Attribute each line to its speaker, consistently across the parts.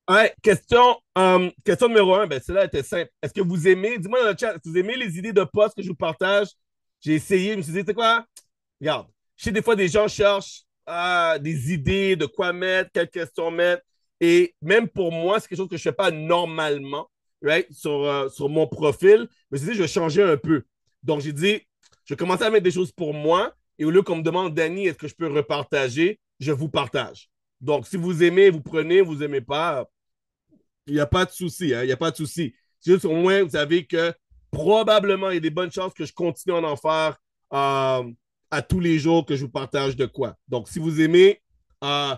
Speaker 1: Ouais, question numéro un, ben celle-là était simple. Est-ce que vous aimez, dis-moi dans le chat, est-ce que vous aimez les idées de posts que je vous partage? J'ai essayé, je me suis dit, tu sais quoi? Regarde, je sais des fois des gens cherchent des idées de quoi mettre, quelles questions mettre. Et même pour moi, c'est quelque chose que je ne fais pas normalement, right, sur mon profil. Mais je me suis dit, je vais changer un peu. Donc, j'ai dit, je vais commencer à mettre des choses pour moi. Et au lieu qu'on me demande, Danny, est-ce que je peux repartager, je vous partage. Donc, si vous aimez, vous prenez, vous aimez pas, il n'y a pas de souci, hein, il n'y a pas de souci. C'est juste au moins, vous savez que probablement, il y a des bonnes chances que je continue à en faire à tous les jours que je vous partage de quoi. Donc, si vous aimez, euh,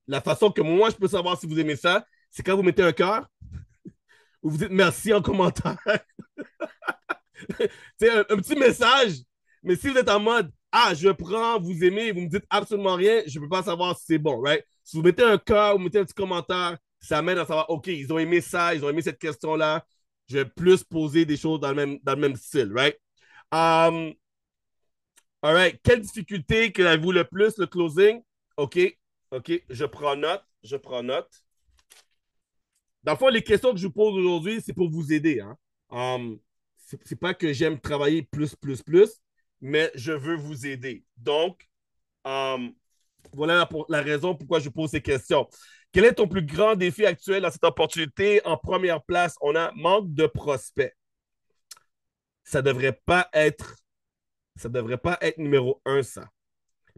Speaker 1: la façon que moi, je peux savoir si vous aimez ça, c'est quand vous mettez un cœur ou vous dites merci en commentaire. C'est un petit message. Mais si vous êtes en mode, ah, je prends, vous aimez, vous me dites absolument rien, je ne peux pas savoir si c'est bon, right? Si vous mettez un cœur, vous mettez un petit commentaire, ça m'aide à savoir, OK, ils ont aimé ça, ils ont aimé cette question-là. Je vais plus poser des choses dans le même style, right? Um, all right. Quelle difficulté que avez-vous le plus, le closing? OK, OK, je prends note, je prends note. Dans le fond, les questions que je vous pose aujourd'hui, c'est pour vous aider. Hein. C'est pas que j'aime travailler plus, mais je veux vous aider. Donc, um, voilà la raison pourquoi je pose ces questions. Quel est ton plus grand défi actuel dans cette opportunité? En première place, on a manque de prospects. Ça devrait pas être, ça devrait pas être numéro un, ça.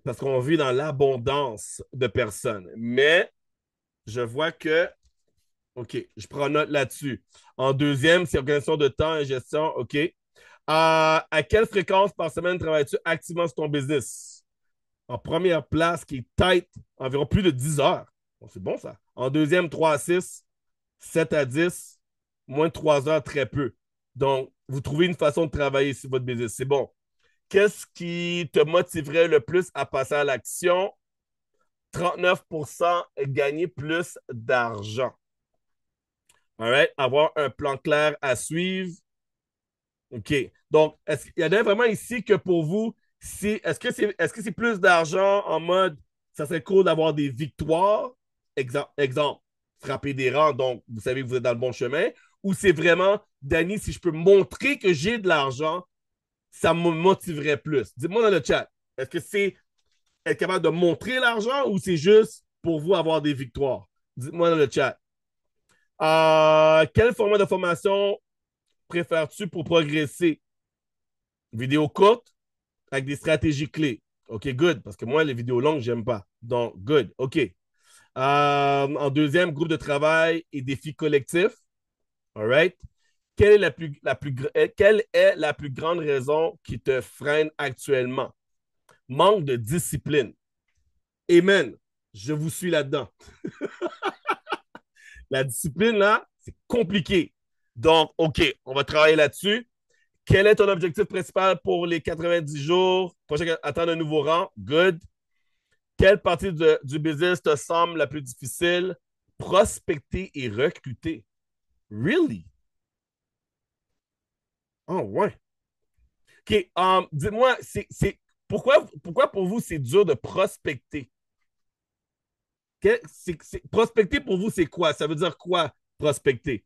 Speaker 1: Parce qu'on vit dans l'abondance de personnes. Mais je vois que OK, je prends note là-dessus. En deuxième, c'est organisation de temps et gestion. OK. À quelle fréquence par semaine travailles-tu activement sur ton business? En première place, qui est tight, environ plus de 10 heures. Bon, c'est bon, ça. En deuxième, 3 à 6, 7 à 10, moins de 3 heures, très peu. Donc, vous trouvez une façon de travailler sur votre business. C'est bon. Qu'est-ce qui te motiverait le plus à passer à l'action? 39% gagner plus d'argent. All right? Avoir un plan clair à suivre. OK. Donc, il y en a vraiment ici que pour vous, est-ce que c'est plus d'argent en mode ça serait cool d'avoir des victoires? Exemple, frapper des rangs, donc vous savez que vous êtes dans le bon chemin. Ou c'est vraiment, Danny, si je peux montrer que j'ai de l'argent, ça me motiverait plus. Dites-moi dans le chat, est-ce que c'est être capable de montrer l'argent ou c'est juste pour vous avoir des victoires? Dites-moi dans le chat. Quel format de formation préfères-tu pour progresser? Vidéo courte avec des stratégies clés. OK, good. Parce que moi, les vidéos longues, j'aime pas. Donc, good. OK. En deuxième, groupe de travail et défis collectifs. All right. Quelle est la plus grande raison qui te freine actuellement? Manque de discipline. Amen. Je vous suis là-dedans. La discipline, là, c'est compliqué. Donc, OK, on va travailler là-dessus. Quel est ton objectif principal pour les 90 jours? Prochain, atteindre un nouveau rang. Good. Quelle partie du business te semble la plus difficile? Prospecter et recruter. Really? Oh, ouais. OK. Dis-moi, pourquoi pour vous c'est dur de prospecter? Prospecter pour vous, c'est quoi? Ça veut dire quoi, prospecter?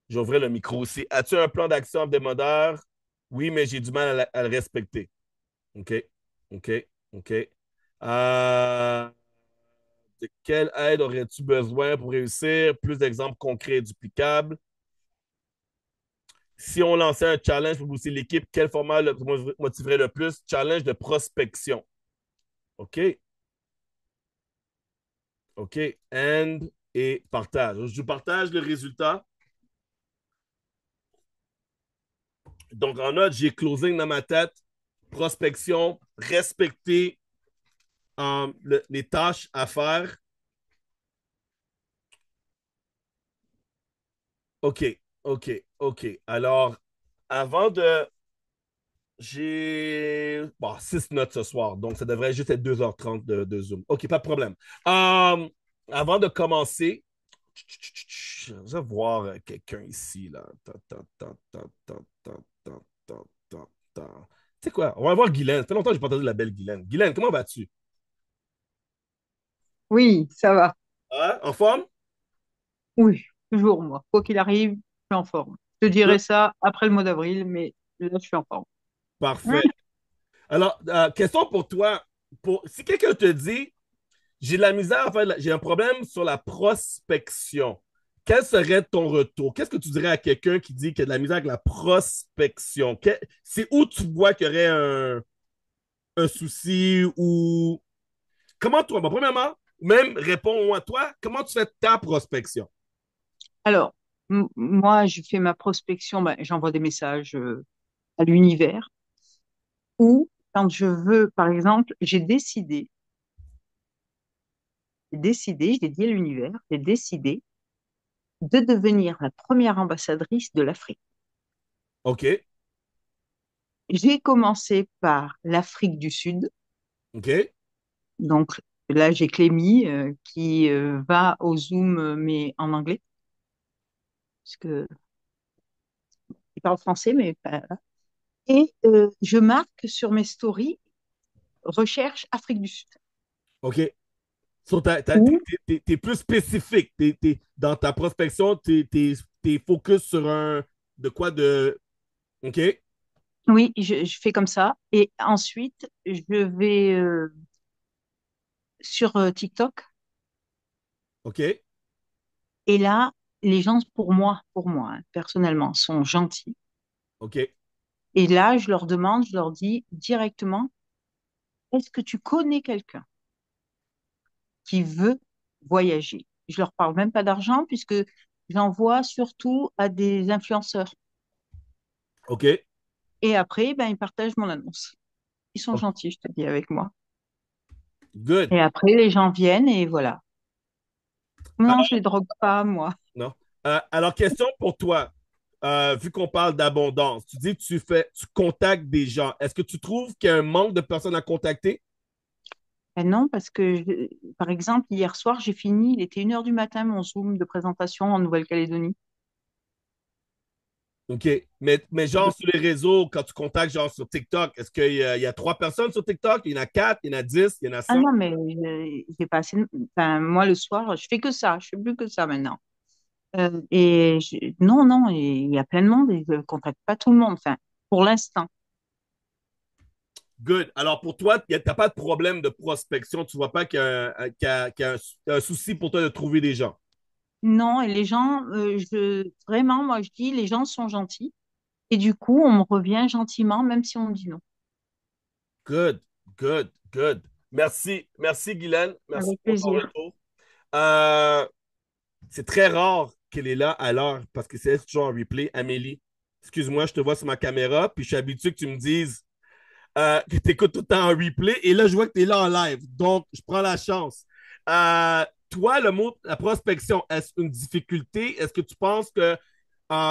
Speaker 1: J'ouvrais le micro aussi. As-tu un plan d'action hebdomadaire? Oui, mais j'ai du mal à le respecter. OK. OK. OK. De quelle aide aurais-tu besoin pour réussir? Plus d'exemples concrets et duplicables. Si on lançait un challenge pour booster l'équipe, quel format le motiverait le plus? Challenge de prospection. OK. OK. And et partage. Je partage le résultat. Donc, en note, j'ai closing dans ma tête, prospection, respecter les tâches à faire. OK. OK. OK. Alors, avant de j'ai bon, 6 notes ce soir, donc ça devrait juste être 2h30 de Zoom. OK, pas de problème. Euh, Avant de commencer, je vais voir quelqu'un ici. Là. Tu sais quoi? On va voir Guylaine. Ça fait longtemps que je n'ai pas entendu la belle Guylaine. Guylaine, comment vas-tu?
Speaker 2: Oui, ça va.
Speaker 1: Hein, en forme?
Speaker 2: Oui, toujours moi. Quoi qu'il arrive, je suis en forme. Je te dirai
Speaker 1: Good.
Speaker 2: ça après le mois d'avril, mais là, je suis en forme.
Speaker 1: Parfait. Alors, question pour toi. Si quelqu'un te dit, j'ai de la misère à faire, j'ai un problème sur la prospection, quel serait ton retour? Qu'est-ce que tu dirais à quelqu'un qui dit qu'il y a de la misère avec la prospection? C'est où tu vois qu'il y aurait un souci ou comment toi, bon, premièrement, même réponds-moi à toi, comment tu fais ta prospection?
Speaker 2: Alors, moi, je fais ma prospection, ben, j'envoie des messages à l'univers ou quand je veux, par exemple, j'ai dit à l'univers, j'ai décidé de devenir la première ambassadrice de l'Afrique.
Speaker 1: OK,
Speaker 2: J'ai commencé par l'Afrique du Sud.
Speaker 1: OK,
Speaker 2: Donc là, j'ai Clémy qui va au Zoom, mais en anglais, parce que il parle français, mais pas. Et je marque sur mes stories recherche Afrique du Sud.
Speaker 1: OK. So,
Speaker 2: Ou,
Speaker 1: t'es plus spécifique. Dans ta prospection, t'es focus sur de quoi de. OK,
Speaker 2: oui, je fais comme ça. Et ensuite, je vais sur TikTok.
Speaker 1: OK,
Speaker 2: Et là, les gens, pour moi, hein, personnellement, sont gentils.
Speaker 1: OK.
Speaker 2: Et là, je leur dis directement, est-ce que tu connais quelqu'un qui veut voyager? Je leur parle même pas d'argent puisque j'envoie surtout à des influenceurs.
Speaker 1: OK.
Speaker 2: Et après, ben, ils partagent mon annonce. Ils sont
Speaker 1: OK.
Speaker 2: gentils, je te dis, avec moi.
Speaker 1: Good.
Speaker 2: Et après, les gens viennent et voilà. Non,
Speaker 1: Alors,
Speaker 2: je les drogue pas, moi.
Speaker 1: non. Alors, question pour toi. Vu qu'on parle d'abondance, tu dis que tu contactes des gens. Est-ce que tu trouves qu'il y a un manque de personnes à contacter?
Speaker 2: Ben non, parce que, par exemple, hier soir, j'ai fini, il était 1 heure du matin, mon Zoom de présentation en Nouvelle-Calédonie.
Speaker 1: OK. Mais genre sur les réseaux, quand tu contactes genre sur TikTok, est-ce qu'il y a 3 personnes sur TikTok? Il y en a 4, il y en a 10, il y en a
Speaker 2: Ah
Speaker 1: 100?
Speaker 2: non, mais j'ai pas assez. Enfin, moi, le soir, je fais que ça. Je fais plus que ça maintenant. Non, non, il y a plein de monde et je ne contacte pas tout le monde. Enfin, pour l'instant.
Speaker 1: Good. Alors pour toi, tu n'as pas de problème de prospection. Tu ne vois pas qu'il y a un souci pour toi de trouver des gens.
Speaker 2: Non, et les gens, vraiment, moi, je dis, les gens sont gentils. Et du coup, on me revient gentiment, même si on me dit non.
Speaker 1: Good, good, good. Merci, merci Guylaine. Merci
Speaker 2: Avec
Speaker 1: pour ton
Speaker 2: plaisir.
Speaker 1: retour. Euh, c'est très rare qu'elle est là à l'heure parce que c'est toujours en replay. Amélie, excuse-moi, je te vois sur ma caméra, puis je suis habitué que tu me dises que tu écoutes tout le temps en replay. Et là, je vois que tu es là en live. Donc, je prends la chance. Toi, le mot, la prospection, est-ce une difficulté? Est-ce que tu penses que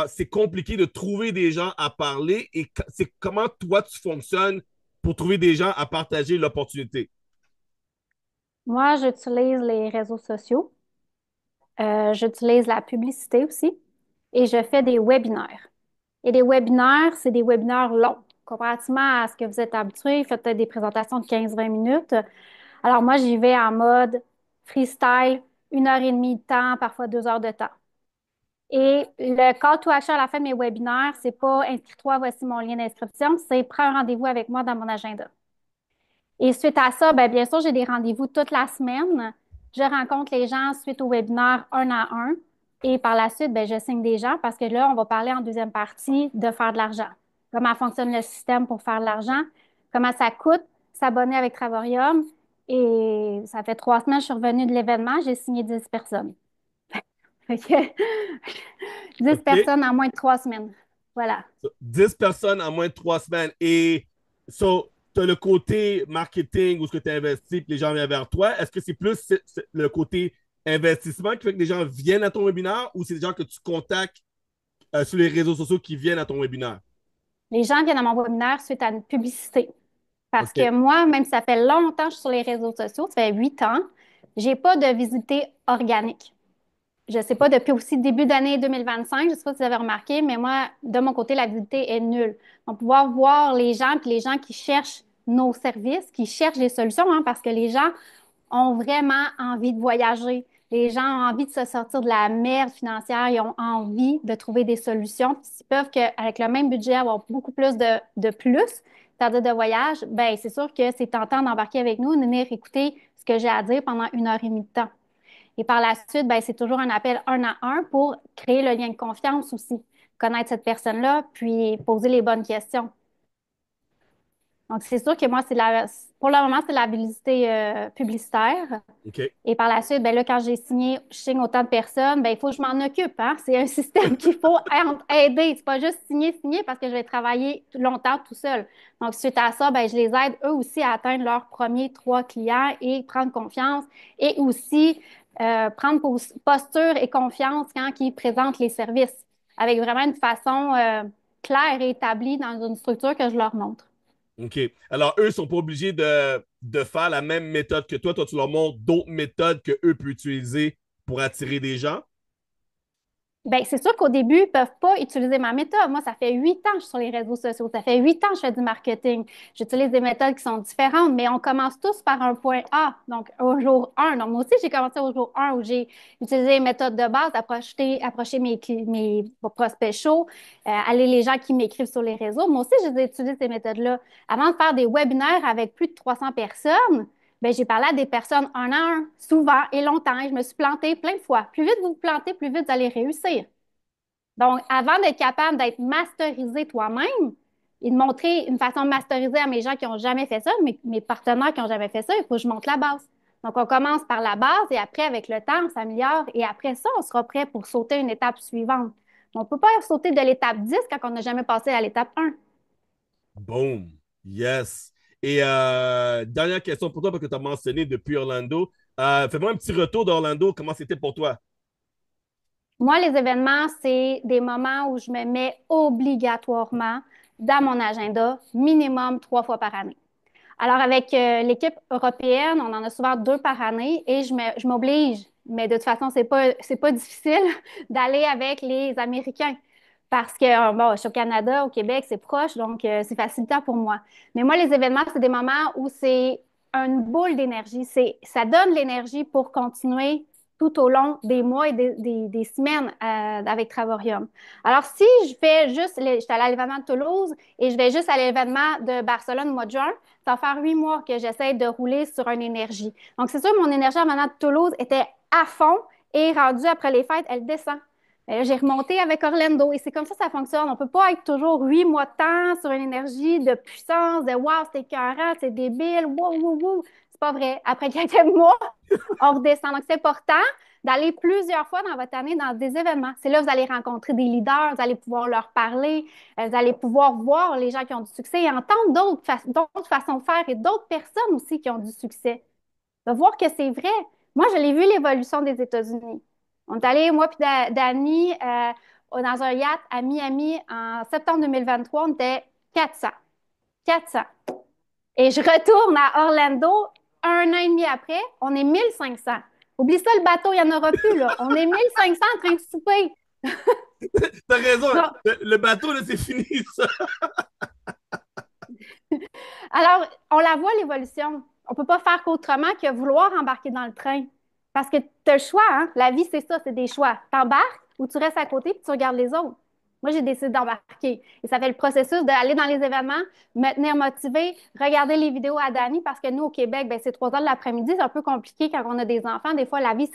Speaker 1: c'est compliqué de trouver des gens à parler? Et c'est comment toi, tu fonctionnes pour trouver des gens à partager l'opportunité?
Speaker 3: Moi, j'utilise les réseaux sociaux. J'utilise la publicité aussi et je fais des webinaires. Et des webinaires, c'est des webinaires longs. Comparativement à ce que vous êtes habitué, faites des présentations de 15-20 minutes. Alors moi, j'y vais en mode freestyle, 1 heure et demie de temps, parfois 2 heures de temps. Et le call to action à la fin de mes webinaires, c'est pas inscris-toi, voici mon lien d'inscription, c'est prends un rendez-vous avec moi dans mon agenda. Et suite à ça, bien sûr, j'ai des rendez-vous toute la semaine. Je rencontre les gens suite au webinaire un à un. Et par la suite, je signe des gens parce que là, on va parler en deuxième partie de faire de l'argent. Comment fonctionne le système pour faire de l'argent, comment ça coûte s'abonner avec Travorium. Et ça fait 3 semaines que je suis revenue de l'événement, j'ai signé 10 personnes. Fait que 10
Speaker 1: OK?
Speaker 3: personnes en moins de 3 semaines. Voilà.
Speaker 1: 10 personnes en moins de 3 semaines. Et so, tu as le côté marketing où ce que tu investis et les gens viennent vers toi. Est-ce que c'est plus le côté investissement qui fait que les gens viennent à ton webinaire ou c'est des gens que tu contactes sur les réseaux sociaux qui viennent à ton webinaire?
Speaker 3: Les gens viennent à mon webinaire suite à une publicité. Parce que
Speaker 1: OK.
Speaker 3: moi, même si ça fait longtemps que je suis sur les réseaux sociaux, ça fait 8 ans, j'ai pas de visité organique. Je sais pas, depuis aussi début d'année 2025, je sais pas si vous avez remarqué, mais moi, de mon côté, la visité est nulle. Donc, pouvoir voir les gens, puis les gens qui cherchent nos services, qui cherchent des solutions, hein, parce que les gens ont vraiment envie de voyager. Les gens ont envie de se sortir de la merde financière, ils ont envie de trouver des solutions. Puis s'ils peuvent qu'avec le même budget avoir beaucoup plus de plus, c'est-à-dire de voyage, ben c'est sûr que c'est tentant d'embarquer avec nous, de venir écouter ce que j'ai à dire pendant 1 heure et demie de temps. Et par la suite, ben, c'est toujours un appel un à un pour créer le lien de confiance aussi, connaître cette personne-là, puis poser les bonnes questions. Donc, c'est sûr que moi, pour le moment, c'est la publicité publicitaire.
Speaker 1: OK.
Speaker 3: Et par la suite, ben là, quand je signe autant de personnes, ben, il faut que je m'en occupe, hein. C'est un système qu'il faut aider. C'est pas juste signer parce que je vais travailler longtemps tout seul. Donc, suite à ça, ben, je les aide eux aussi à atteindre leurs premiers 3 clients et prendre confiance et aussi prendre posture et confiance quand ils présentent les services avec vraiment une façon claire et établie dans une structure que je leur montre.
Speaker 1: OK. Alors, eux sont pas obligés de faire la même méthode que toi. Toi, tu leur montres d'autres méthodes que eux peuvent utiliser pour attirer des gens.
Speaker 3: Ben, c'est sûr qu'au début, ils ne peuvent pas utiliser ma méthode. Moi, ça fait 8 ans que je suis sur les réseaux sociaux. Ça fait 8 ans que je fais du marketing. J'utilise des méthodes qui sont différentes, mais on commence tous par un point A, donc au jour 1. Donc, moi aussi, j'ai commencé au jour 1 où j'ai utilisé les méthodes de base, approcher mes prospects chauds, aller les gens qui m'écrivent sur les réseaux. Moi aussi, j'ai utilisé ces méthodes-là. Avant de faire des webinaires avec plus de 300 personnes, ben, j'ai parlé à des personnes un à un, souvent et longtemps, et je me suis plantée plein de fois. Plus vite vous vous plantez, plus vite vous allez réussir. Donc, avant d'être capable d'être masterisé toi-même et de montrer une façon masterisée à mes gens qui n'ont jamais fait ça, mes partenaires qui n'ont jamais fait ça, il faut que je montre la base. Donc, on commence par la base et après, avec le temps, on s'améliore et après ça, on sera prêt pour sauter une étape suivante. On ne peut pas sauter de l'étape 10 quand on n'a jamais passé à l'étape 1.
Speaker 1: Boom. Yes. Et dernière question pour toi, parce que tu as mentionné depuis Orlando. Fais-moi un petit retour d'Orlando. Comment c'était pour toi?
Speaker 3: Moi, les événements, c'est des moments où je me mets obligatoirement dans mon agenda, minimum 3 fois par année. Alors, avec l'équipe européenne, on en a souvent 2 par année et je m'oblige, mais de toute façon, c'est pas difficile d'aller avec les Américains parce que, bon, je suis au Canada, au Québec, c'est proche, donc c'est facilitant pour moi. Mais moi, les événements, c'est des moments où c'est une boule d'énergie. Ça donne l'énergie pour continuer tout au long des mois et des semaines avec Travorium. Alors, si je fais juste, je suis allée à l'événement de Toulouse et je vais juste à l'événement de Barcelone au mois de juin, ça va faire 8 mois que j'essaie de rouler sur une énergie. Donc, c'est sûr, mon énergie en venant de Toulouse était à fond et rendue après les fêtes, elle descend. J'ai remonté avec Orlando et c'est comme ça fonctionne. On ne peut pas être toujours 8 mois de temps sur une énergie de puissance, de wow, c'est écœurant, c'est débile, wow, wow, wow. C'est pas vrai. Après quelques mois, on redescend. Donc, c'est important d'aller plusieurs fois dans votre année dans des événements. C'est là que vous allez rencontrer des leaders, vous allez pouvoir leur parler, vous allez pouvoir voir les gens qui ont du succès et entendre d'autres façons de faire et d'autres personnes aussi qui ont du succès. De voir que c'est vrai. Moi, je l'ai vu l'évolution des États-Unis. On est allé, moi puis Dani, dans un yacht à Miami en septembre 2023, on était 400. 400. Et je retourne à Orlando 1 an et demi après, on est 1500. Oublie ça, le bateau, il n'y en aura plus, là. On est 1500 en train de souper.
Speaker 1: T'as raison.
Speaker 3: Non.
Speaker 1: Le bateau, là, c'est fini, ça.
Speaker 3: Alors, on la voit, l'évolution. On ne peut pas faire qu'autrement que vouloir embarquer dans le train. Parce que tu as le choix, hein? La vie, c'est ça, c'est des choix. Tu embarques ou tu restes à côté et tu regardes les autres. Moi, j'ai décidé d'embarquer. Et ça fait le processus d'aller dans les événements, me tenir motivée, regarder les vidéos à Dani parce que nous, au Québec, ben, c'est 3 heures de l'après-midi. C'est un peu compliqué quand on a des enfants. Des fois, la vie,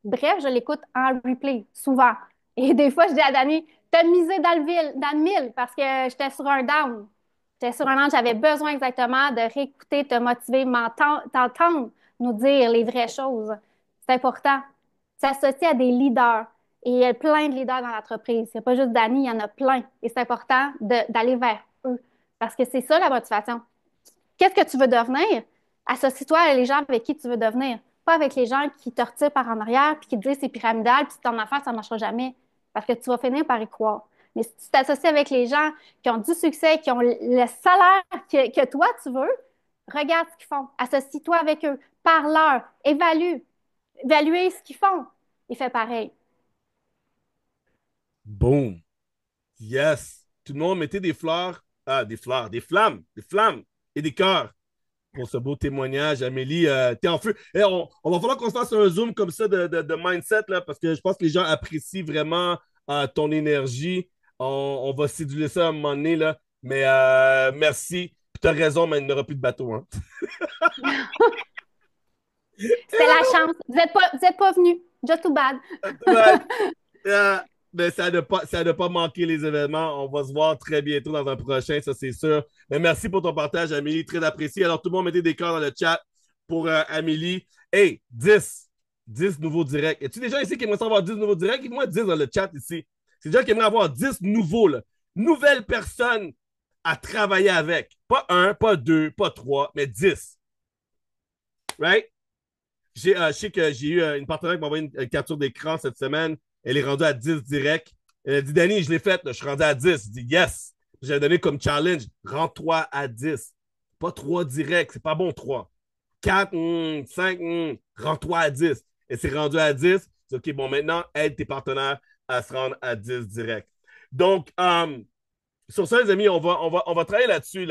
Speaker 3: Bref, je l'écoute en replay, souvent. Et des fois, je dis à Dani, t'as misé dans le mille parce que j'étais sur un down. J'étais sur un down, j'avais besoin exactement de réécouter, te motiver, t'entendre nous dire les vraies choses. C'est important. S'associer à des leaders. Et il y a plein de leaders dans l'entreprise. Il n'y a pas juste Dani, il y en a plein. Et c'est important d'aller vers eux. Parce que c'est ça la motivation. Qu'est-ce que tu veux devenir? Associe-toi à les gens avec qui tu veux devenir. Pas avec les gens qui te retirent par en arrière puis qui te disent c'est pyramidal, puis ton affaire, ça ne marchera jamais. Parce que tu vas finir par y croire. Mais si tu t'associes avec les gens qui ont du succès, qui ont le salaire que toi, tu veux, regarde ce qu'ils font. Associe-toi avec eux. Parle-leur. Évalue ce qu'ils font. Et fais pareil.
Speaker 1: Boom. Yes. Tout le monde mettait des fleurs, des fleurs, des flammes et des cœurs pour ce beau témoignage. Amélie, t'es en feu. Et on va falloir qu'on se fasse un zoom comme ça de mindset, là, parce que je pense que les gens apprécient vraiment ton énergie. On va séduire ça à un moment donné, là. Mais merci. Tu as raison, mais il n'y aura plus de bateau. Hein.
Speaker 3: C'était la chance. Vous êtes pas venus. Just too bad.
Speaker 1: Ouais. Euh, mais ça n'a pas manqué les événements. On va se voir très bientôt dans un prochain, ça c'est sûr. Mais merci pour ton partage, Amélie. Très apprécié. Alors, tout le monde mettez des cœurs dans le chat pour Amélie. Hey, 10 nouveaux directs. Y a-tu des gens ici qui aimeraient avoir 10 nouveaux directs? Dis-moi 10 dans le chat ici. C'est des gens qui aimeraient avoir 10 nouveaux, là. Nouvelles personnes à travailler avec. Pas un, pas deux, pas trois, mais 10. Right? Je sais que j'ai eu une partenaire qui m'a envoyé une capture d'écran cette semaine. Elle est rendue à 10 direct. Elle a dit, Danny, je l'ai faite, je suis rendu à 10. Je dis, yes. J'avais donné comme challenge, rends-toi à 10. Pas 3 directs, c'est pas bon 3. 4, 5, rends-toi à 10. Et c'est rendu à 10. C'est OK, bon, maintenant, aide tes partenaires à se rendre à 10 direct. Donc, sur ça, les amis, on va travailler là-dessus,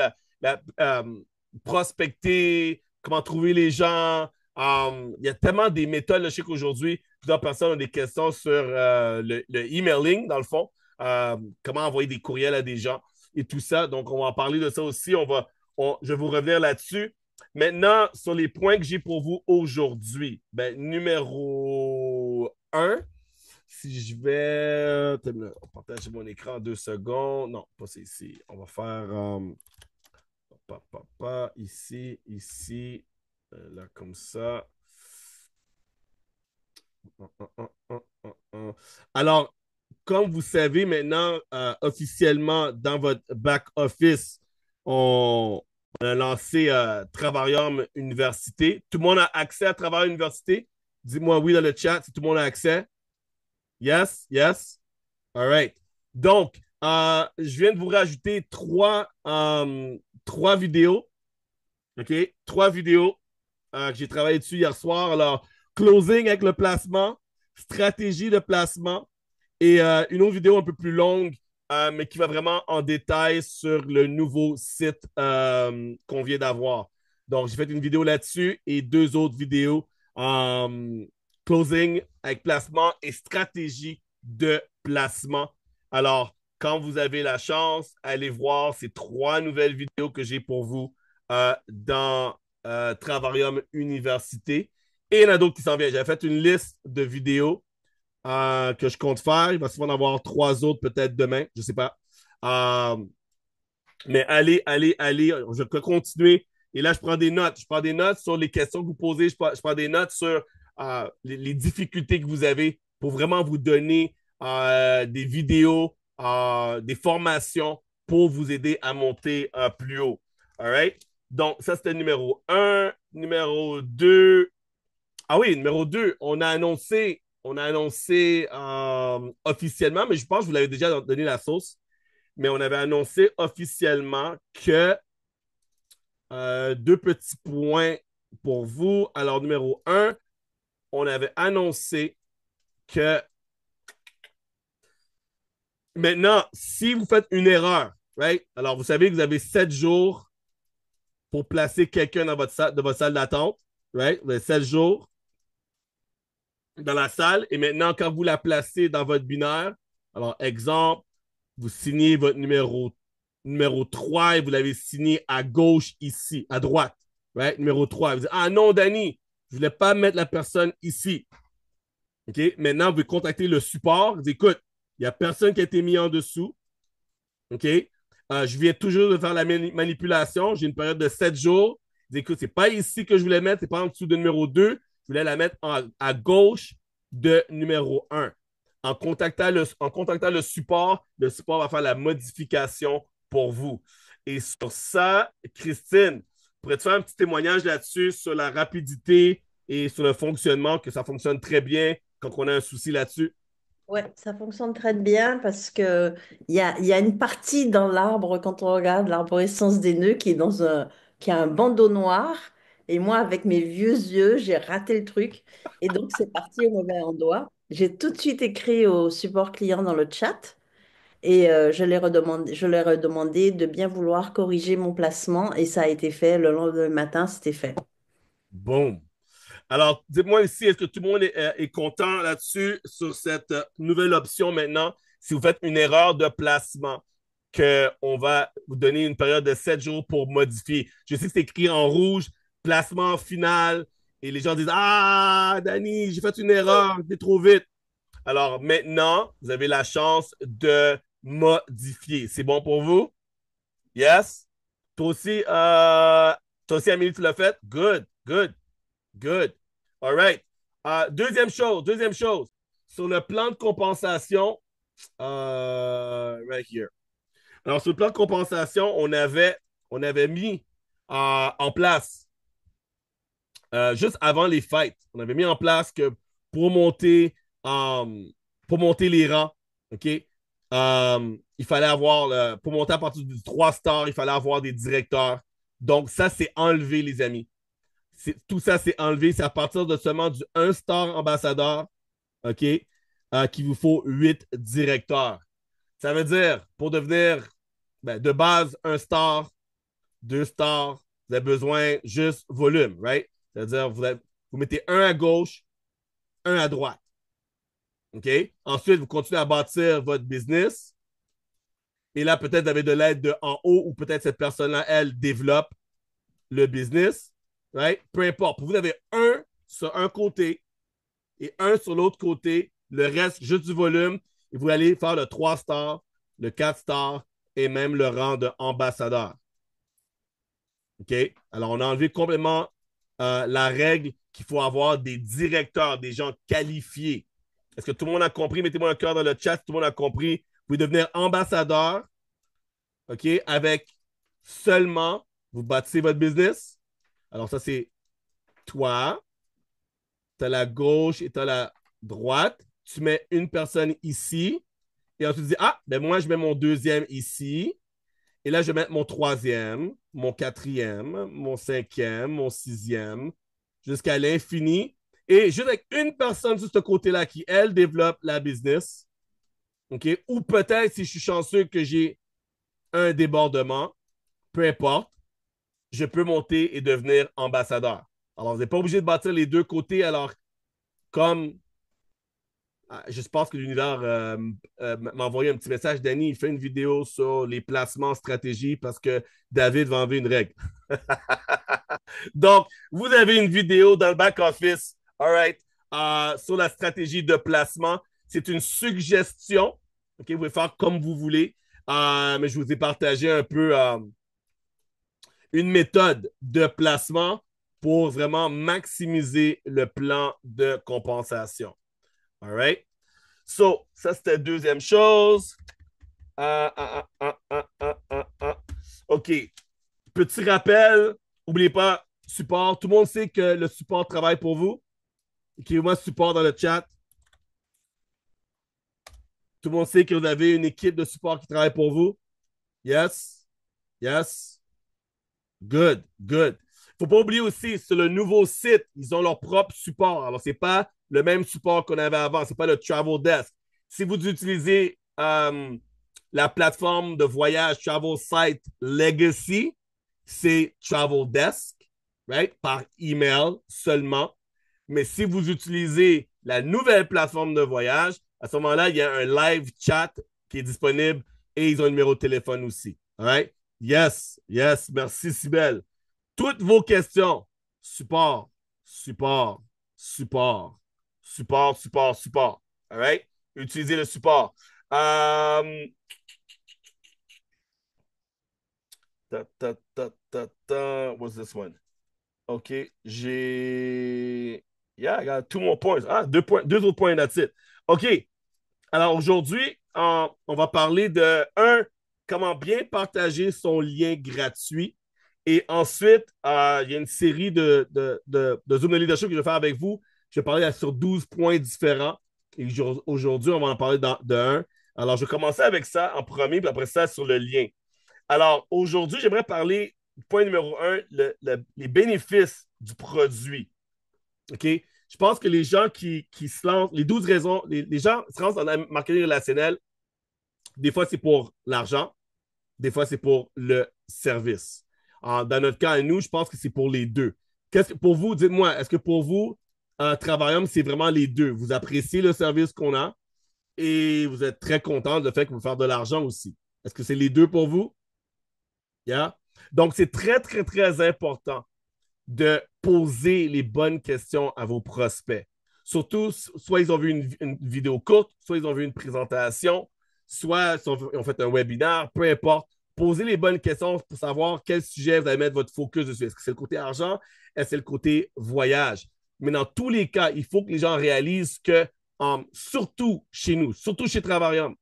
Speaker 1: prospecter, comment trouver les gens. Il y a tellement des méthodes. Là, je sais qu'aujourd'hui, plusieurs personnes ont des questions sur le emailing, dans le fond. Comment envoyer des courriels à des gens et tout ça. Donc, on va en parler de ça aussi. Je vais vous revenir là-dessus. Maintenant, sur les points que j'ai pour vous aujourd'hui, ben, numéro un, si je vais. Partager mon écran en 2 secondes. Non, pas c'est ici. On va faire. Ici, ici. Là, comme ça. Alors, comme vous savez maintenant, officiellement, dans votre back-office, on a lancé Travarium Université. Tout le monde a accès à Travarium Université? Dis-moi oui dans le chat si tout le monde a accès. Yes, yes. All right. Donc, je viens de vous rajouter trois vidéos. OK? 3 vidéos que j'ai travaillé dessus hier soir. Alors, closing avec le placement, stratégie de placement et une autre vidéo un peu plus longue, mais qui va vraiment en détail sur le nouveau site qu'on vient d'avoir. Donc, j'ai fait une vidéo là-dessus et 2 autres vidéos closing avec placement et stratégie de placement. Alors, quand vous avez la chance, allez voir ces 3 nouvelles vidéos que j'ai pour vous dans Travarium Université. Et il y en a d'autres qui s'en viennent. J'avais fait une liste de vidéos que je compte faire. Il va souvent en avoir 3 autres peut-être demain. Je ne sais pas. Euh, mais allez. Je peux continuer. Et là, je prends des notes. Je prends des notes sur les questions que vous posez. Je prends des notes sur les difficultés que vous avez pour vraiment vous donner des vidéos, des formations pour vous aider à monter plus haut. All right? Donc, ça, c'était numéro un. Numéro 2. Ah oui, numéro 2, on a annoncé officiellement, mais je pense que vous l'avez déjà donné la sauce, mais on avait annoncé officiellement que 2 petits points pour vous. Alors, numéro 1, on avait annoncé que maintenant, si vous faites une erreur, right? Alors, vous savez que vous avez 7 jours pour placer quelqu'un de votre salle d'attente, right? Vous avez 7 jours dans la salle et maintenant, quand vous la placez dans votre binaire, alors, exemple, vous signez votre numéro 3 et vous l'avez signé à gauche ici, à droite. Right? Numéro 3. Vous dites, ah non, Danny, je ne voulais pas mettre la personne ici. OK? Maintenant, vous contactez le support. Vous dites, écoute, il n'y a personne qui a été mis en dessous. OK? Je viens toujours de faire la manipulation. J'ai une période de 7 jours. Vous dites, écoute, c'est pas ici que je voulais mettre, c'est pas en dessous de numéro 2. Je voulais la mettre à gauche de numéro 1. En contactant le support va faire la modification pour vous. Et sur ça, Christine, pourrais-tu faire un petit témoignage là-dessus sur la rapidité et sur le fonctionnement, que ça fonctionne très bien quand on a un souci là-dessus?
Speaker 4: Ouais, ça fonctionne très bien parce que il y a une partie dans l'arbre, quand on regarde l'arborescence des nœuds, qui a un bandeau noir. Et moi, avec mes vieux yeux, j'ai raté le truc. Et donc, c'est parti au mauvais endroit. J'ai tout de suite écrit au support client dans le chat. Et je leur ai demandé de bien vouloir corriger mon placement et ça a été fait. Le lendemain matin, c'était fait.
Speaker 1: Boom. Alors, dites-moi ici, est-ce que tout le monde est content là-dessus, sur cette nouvelle option maintenant? Si vous faites une erreur de placement, qu'on va vous donner une période de 7 jours pour modifier. Je sais que c'est écrit en rouge, placement final, et les gens disent Ah, Danny, j'ai fait une erreur, j'ai trop vite. Alors maintenant, vous avez la chance de modifier. C'est bon pour vous? Yes? Toi aussi, toi aussi, Amélie, tu l'as fait? Good, good. Good. All right. Deuxième chose. Sur le plan de compensation, right here. Alors, sur le plan de compensation, on avait mis en place, juste avant les fêtes, on avait mis en place que pour monter, pour monter les rangs, OK? Il fallait avoir, pour monter à partir du 3 stars, il fallait avoir des directeurs. Donc, ça, c'est enlevé, les amis. Tout ça, c'est enlevé. C'est à partir de seulement du 1 star ambassadeur, OK, qu'il vous faut 8 directeurs. Ça veut dire, pour devenir de base 1 star, 2 stars, vous avez besoin juste volume, right? C'est-à-dire, vous mettez un à gauche, un à droite. OK? Ensuite, vous continuez à bâtir votre business. Et là, peut-être vous avez de l'aide de en haut ou peut-être cette personne-là, elle, développe le business. Right? Peu importe. Vous avez un sur un côté et un sur l'autre côté. Le reste, juste du volume. Et vous allez faire le 3 stars, le 4 stars et même le rang d'ambassadeur. OK? Alors, on a enlevé complètement la règle qu'il faut avoir des directeurs, des gens qualifiés. Est-ce que tout le monde a compris? Mettez-moi un cœur dans le chat si tout le monde a compris. Vous pouvez devenir ambassadeur, OK? Avec seulement, vous bâtissez votre business. Alors, ça, c'est toi. Tu as la gauche et tu as la droite. Tu mets une personne ici. Et ensuite, tu dis, ah, ben moi, je mets mon deuxième ici. Et là, je vais mettre mon troisième, mon quatrième, mon cinquième, mon sixième, jusqu'à l'infini. Et juste avec une personne sur ce côté-là qui, elle, développe la business. OK? Ou peut-être, si je suis chanceux que j'ai un débordement, peu importe, je peux monter et devenir ambassadeur. Alors, vous n'êtes pas obligé de bâtir les deux côtés. Alors, comme je pense que l'univers m'a envoyé un petit message. Danny, il fait une vidéo sur les placements stratégie parce que David va enlever une règle. Donc, vous avez une vidéo dans le back-office, all right, sur la stratégie de placement. C'est une suggestion. OK, vous pouvez faire comme vous voulez. Mais je vous ai partagé un peu une méthode de placement pour vraiment maximiser le plan de compensation. All right? So, ça, c'était la deuxième chose. OK. Petit rappel, n'oubliez pas, support. Tout le monde sait que le support travaille pour vous. Écrivez-moi support dans le chat. Tout le monde sait que vous avez une équipe de support qui travaille pour vous. Yes. Yes. Good. Good. Faut pas oublier aussi, sur le nouveau site, ils ont leur propre support. Alors, c'est pas le même support qu'on avait avant. C'est pas le Travel Desk. Si vous utilisez la plateforme de voyage Travel Site Legacy, c'est Travel Desk, right? Par email seulement. Mais si vous utilisez la nouvelle plateforme de voyage, à ce moment-là, il y a un live chat qui est disponible et ils ont un numéro de téléphone aussi. All right? Yes, yes. Merci, Sybelle. Toutes vos questions, support, support, support, support, support, support. All right? Utilisez le support. What's this one? OK, j'ai... Yeah, I got two more points. Ah, deux autres points, that's it. OK, alors aujourd'hui, on va parler de, comment bien partager son lien gratuit. Et ensuite, il y a une série de Zoom de leadership que je vais faire avec vous. Je vais parler sur 12 points différents. Et aujourd'hui, on va en parler de un. Alors, je vais commencer avec ça en premier, puis après ça, sur le lien. Alors, aujourd'hui, j'aimerais parler, point numéro un, les bénéfices du produit. OK? Je pense que les gens qui se lancent, les 12 raisons, les gens se lancent dans le marketing relationnel Des fois, c'est pour l'argent. Des fois, c'est pour le service. Dans notre cas, à nous, je pense que c'est pour les deux. Qu'est-ce que, pour vous, dites-moi, est-ce que pour vous, Travaillum, c'est vraiment les deux? Vous appréciez le service qu'on a et vous êtes très content de fait que vous faire de l'argent aussi. Est-ce que c'est les deux pour vous? Yeah? Donc, c'est très, très, très important de poser les bonnes questions à vos prospects. Surtout, soit ils ont vu une vidéo courte, soit ils ont vu une présentation, soit ils ont fait un webinaire, peu importe. Posez les bonnes questions pour savoir quel sujet vous allez mettre votre focus dessus. Est-ce que c'est le côté argent? Est-ce que c'est le côté voyage? Mais dans tous les cas, il faut que les gens réalisent que, surtout chez nous, surtout chez Travarium,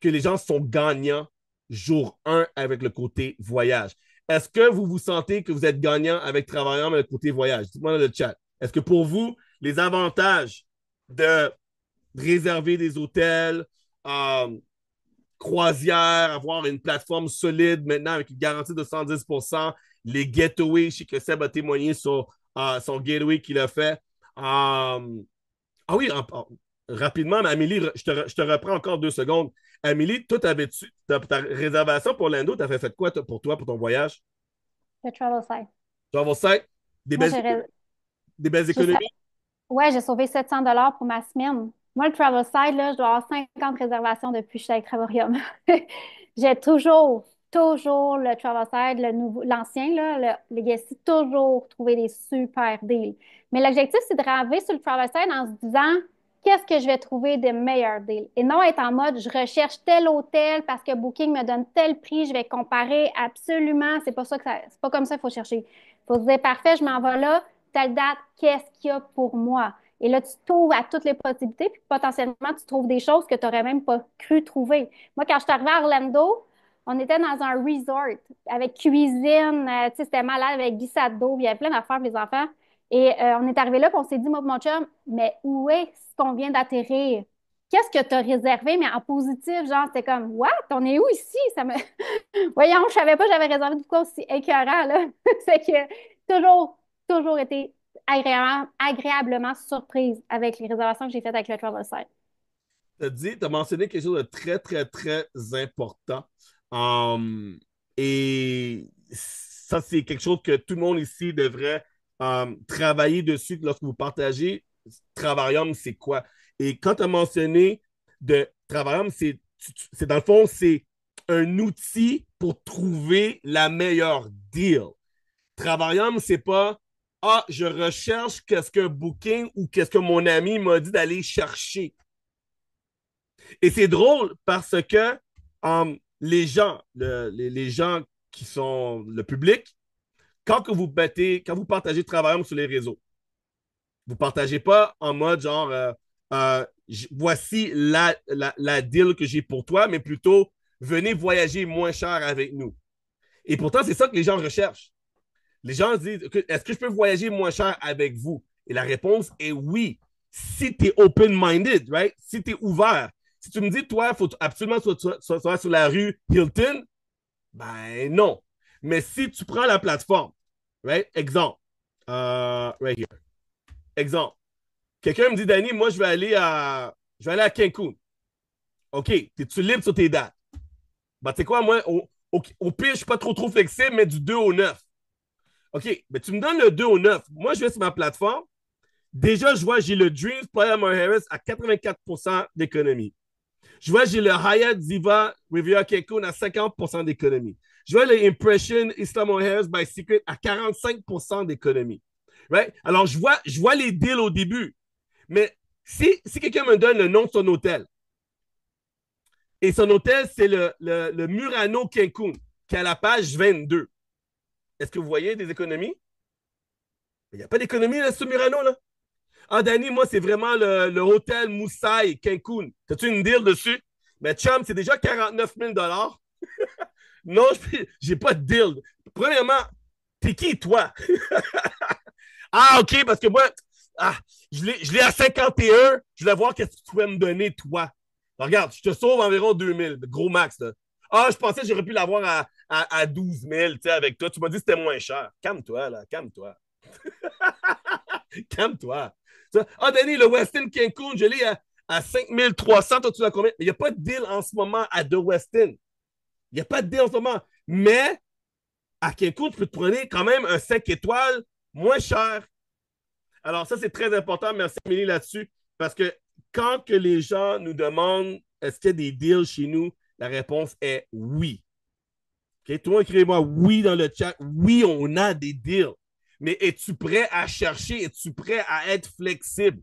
Speaker 1: que les gens sont gagnants jour 1 avec le côté voyage. Est-ce que vous vous sentez que vous êtes gagnant avec Travaillant avec le côté voyage? Dites-moi dans le chat. Est-ce que pour vous, les avantages de réserver des hôtels, euh, croisières, avoir une plateforme solide maintenant avec une garantie de 110%, les getaways, je sais que Seb a témoigné sur son gateway qu'il a fait. Ah oui, rapidement, mais Amélie, je te reprends encore 2 secondes. Amélie, toi, t'avais-tu ta réservation pour l'Indo, t'avais fait quoi pour toi, pour ton voyage?
Speaker 3: Le travel site.
Speaker 1: Travel site, des
Speaker 3: Moi,
Speaker 1: belles, des belles économies?
Speaker 3: ouais, j'ai sauvé 700 $ pour ma semaine. Moi, le travel site, là, je dois avoir 50 réservations depuis que je suis avec Travorium. J'ai toujours le travel site, l'ancien, là, le Legacy, toujours trouvé des super deals. Mais l'objectif, c'est de rêver sur le travel site en se disant, qu'est-ce que je vais trouver de meilleurs deals? Et non être en mode, je recherche tel hôtel parce que Booking me donne tel prix, je vais comparer absolument. C'est pas ça c'est pas comme ça qu'il faut chercher. Il faut se dire, parfait, je m'en vais là, telle date, qu'est-ce qu'il y a pour moi? Et là, tu t'ouvres à toutes les possibilités, puis potentiellement, tu trouves des choses que tu n'aurais même pas cru trouver. Moi, quand je suis arrivée à Orlando, on était dans un resort avec cuisine, tu sais, c'était malade avec glissade d'eau, il y avait plein d'affaires pour les enfants. Et on est arrivé là, puis on s'est dit, moi, mon chum, mais où est-ce qu'on vient d'atterrir? Qu'est-ce que tu as réservé, mais en positif, genre, c'était comme, what? On est où ici? Voyons, je savais pas que j'avais réservé de quoi aussi écœurant, là. C'est que toujours été agréablement surprise avec les réservations que j'ai faites avec le Travel Site.
Speaker 1: Tu as mentionné quelque chose de très, très, très important. Et ça, c'est quelque chose que tout le monde ici devrait travailler dessus lorsque vous partagez. Travaillum, c'est quoi? Et quand tu as mentionné de Travaillum, c'est dans le fond, c'est un outil pour trouver la meilleure deal. Travaillum, c'est pas je recherche qu'est-ce que Booking ou qu'est-ce que mon ami m'a dit d'aller chercher. Et c'est drôle parce que les gens, les gens qui sont le public, quand vous partagez Travaillum sur les réseaux, vous ne partagez pas en mode genre voici la deal que j'ai pour toi, mais plutôt venez voyager moins cher avec nous. Et pourtant, c'est ça que les gens recherchent. Les gens disent est-ce que je peux voyager moins cher avec vous? Et la réponse est oui. Si tu es open-minded, right? Si tu es ouvert. Si tu me dis, toi, il faut absolument soit sur la rue Hilton, ben non. Mais si tu prends la plateforme, right? Exemple, right here. Exemple. Quelqu'un me dit, Danny, moi, je vais aller à Cancun. OK, es-tu libre sur tes dates? Ben, tu sais quoi, moi, au pire, je ne suis pas trop flexible, mais du 2 au 9. OK, mais tu me donnes le 2 au 9. Moi, je vais sur ma plateforme. Déjà, je vois, j'ai le Dreams Playa Mar Harris à 84% d'économie. Je vois, j'ai le Hyatt Ziva Riviera Cancun à 50% d'économie. Je vois le Impression Islamo Harris by Secret à 45% d'économie. Right? Alors, je vois les deals au début. Mais si quelqu'un me donne le nom de son hôtel, et son hôtel, c'est le Murano Cancun, qui est à la page 22. Est-ce que vous voyez des économies? Il n'y a pas d'économie là, sur Murano, là. Ah, Danny, moi, c'est vraiment le hôtel Moussaï Cancun. T'as-tu une deal dessus? Mais chum, c'est déjà 49 000 Non, j'ai pas de deal. Premièrement, t'es qui, toi? Ah, OK, parce que moi, je l'ai à 51. Je voulais voir qu'est-ce que tu pouvais me donner, toi. Alors, regarde, je te sauve environ 2000, gros max. Là. Ah, je pensais que j'aurais pu l'avoir à 12 000 avec toi. Tu m'as dit que c'était moins cher. Calme-toi, là, calme-toi. Calme-toi. Ah, Danny, le Westin Cancun, je l'ai à 5300, toi, tu l'as combien? Mais il n'y a pas de deal en ce moment à The Westin. Il n'y a pas de deal en ce moment. Mais à quel coût tu peux te prendre quand même un 5 étoiles moins cher? Alors, ça, c'est très important. Merci, Amélie, là-dessus. Parce que quand que les gens nous demandent est-ce qu'il y a des deals chez nous, la réponse est oui. Okay? Tout le monde écrivez-moi oui dans le chat. Oui, on a des deals. Mais es-tu prêt à chercher? Es-tu prêt à être flexible?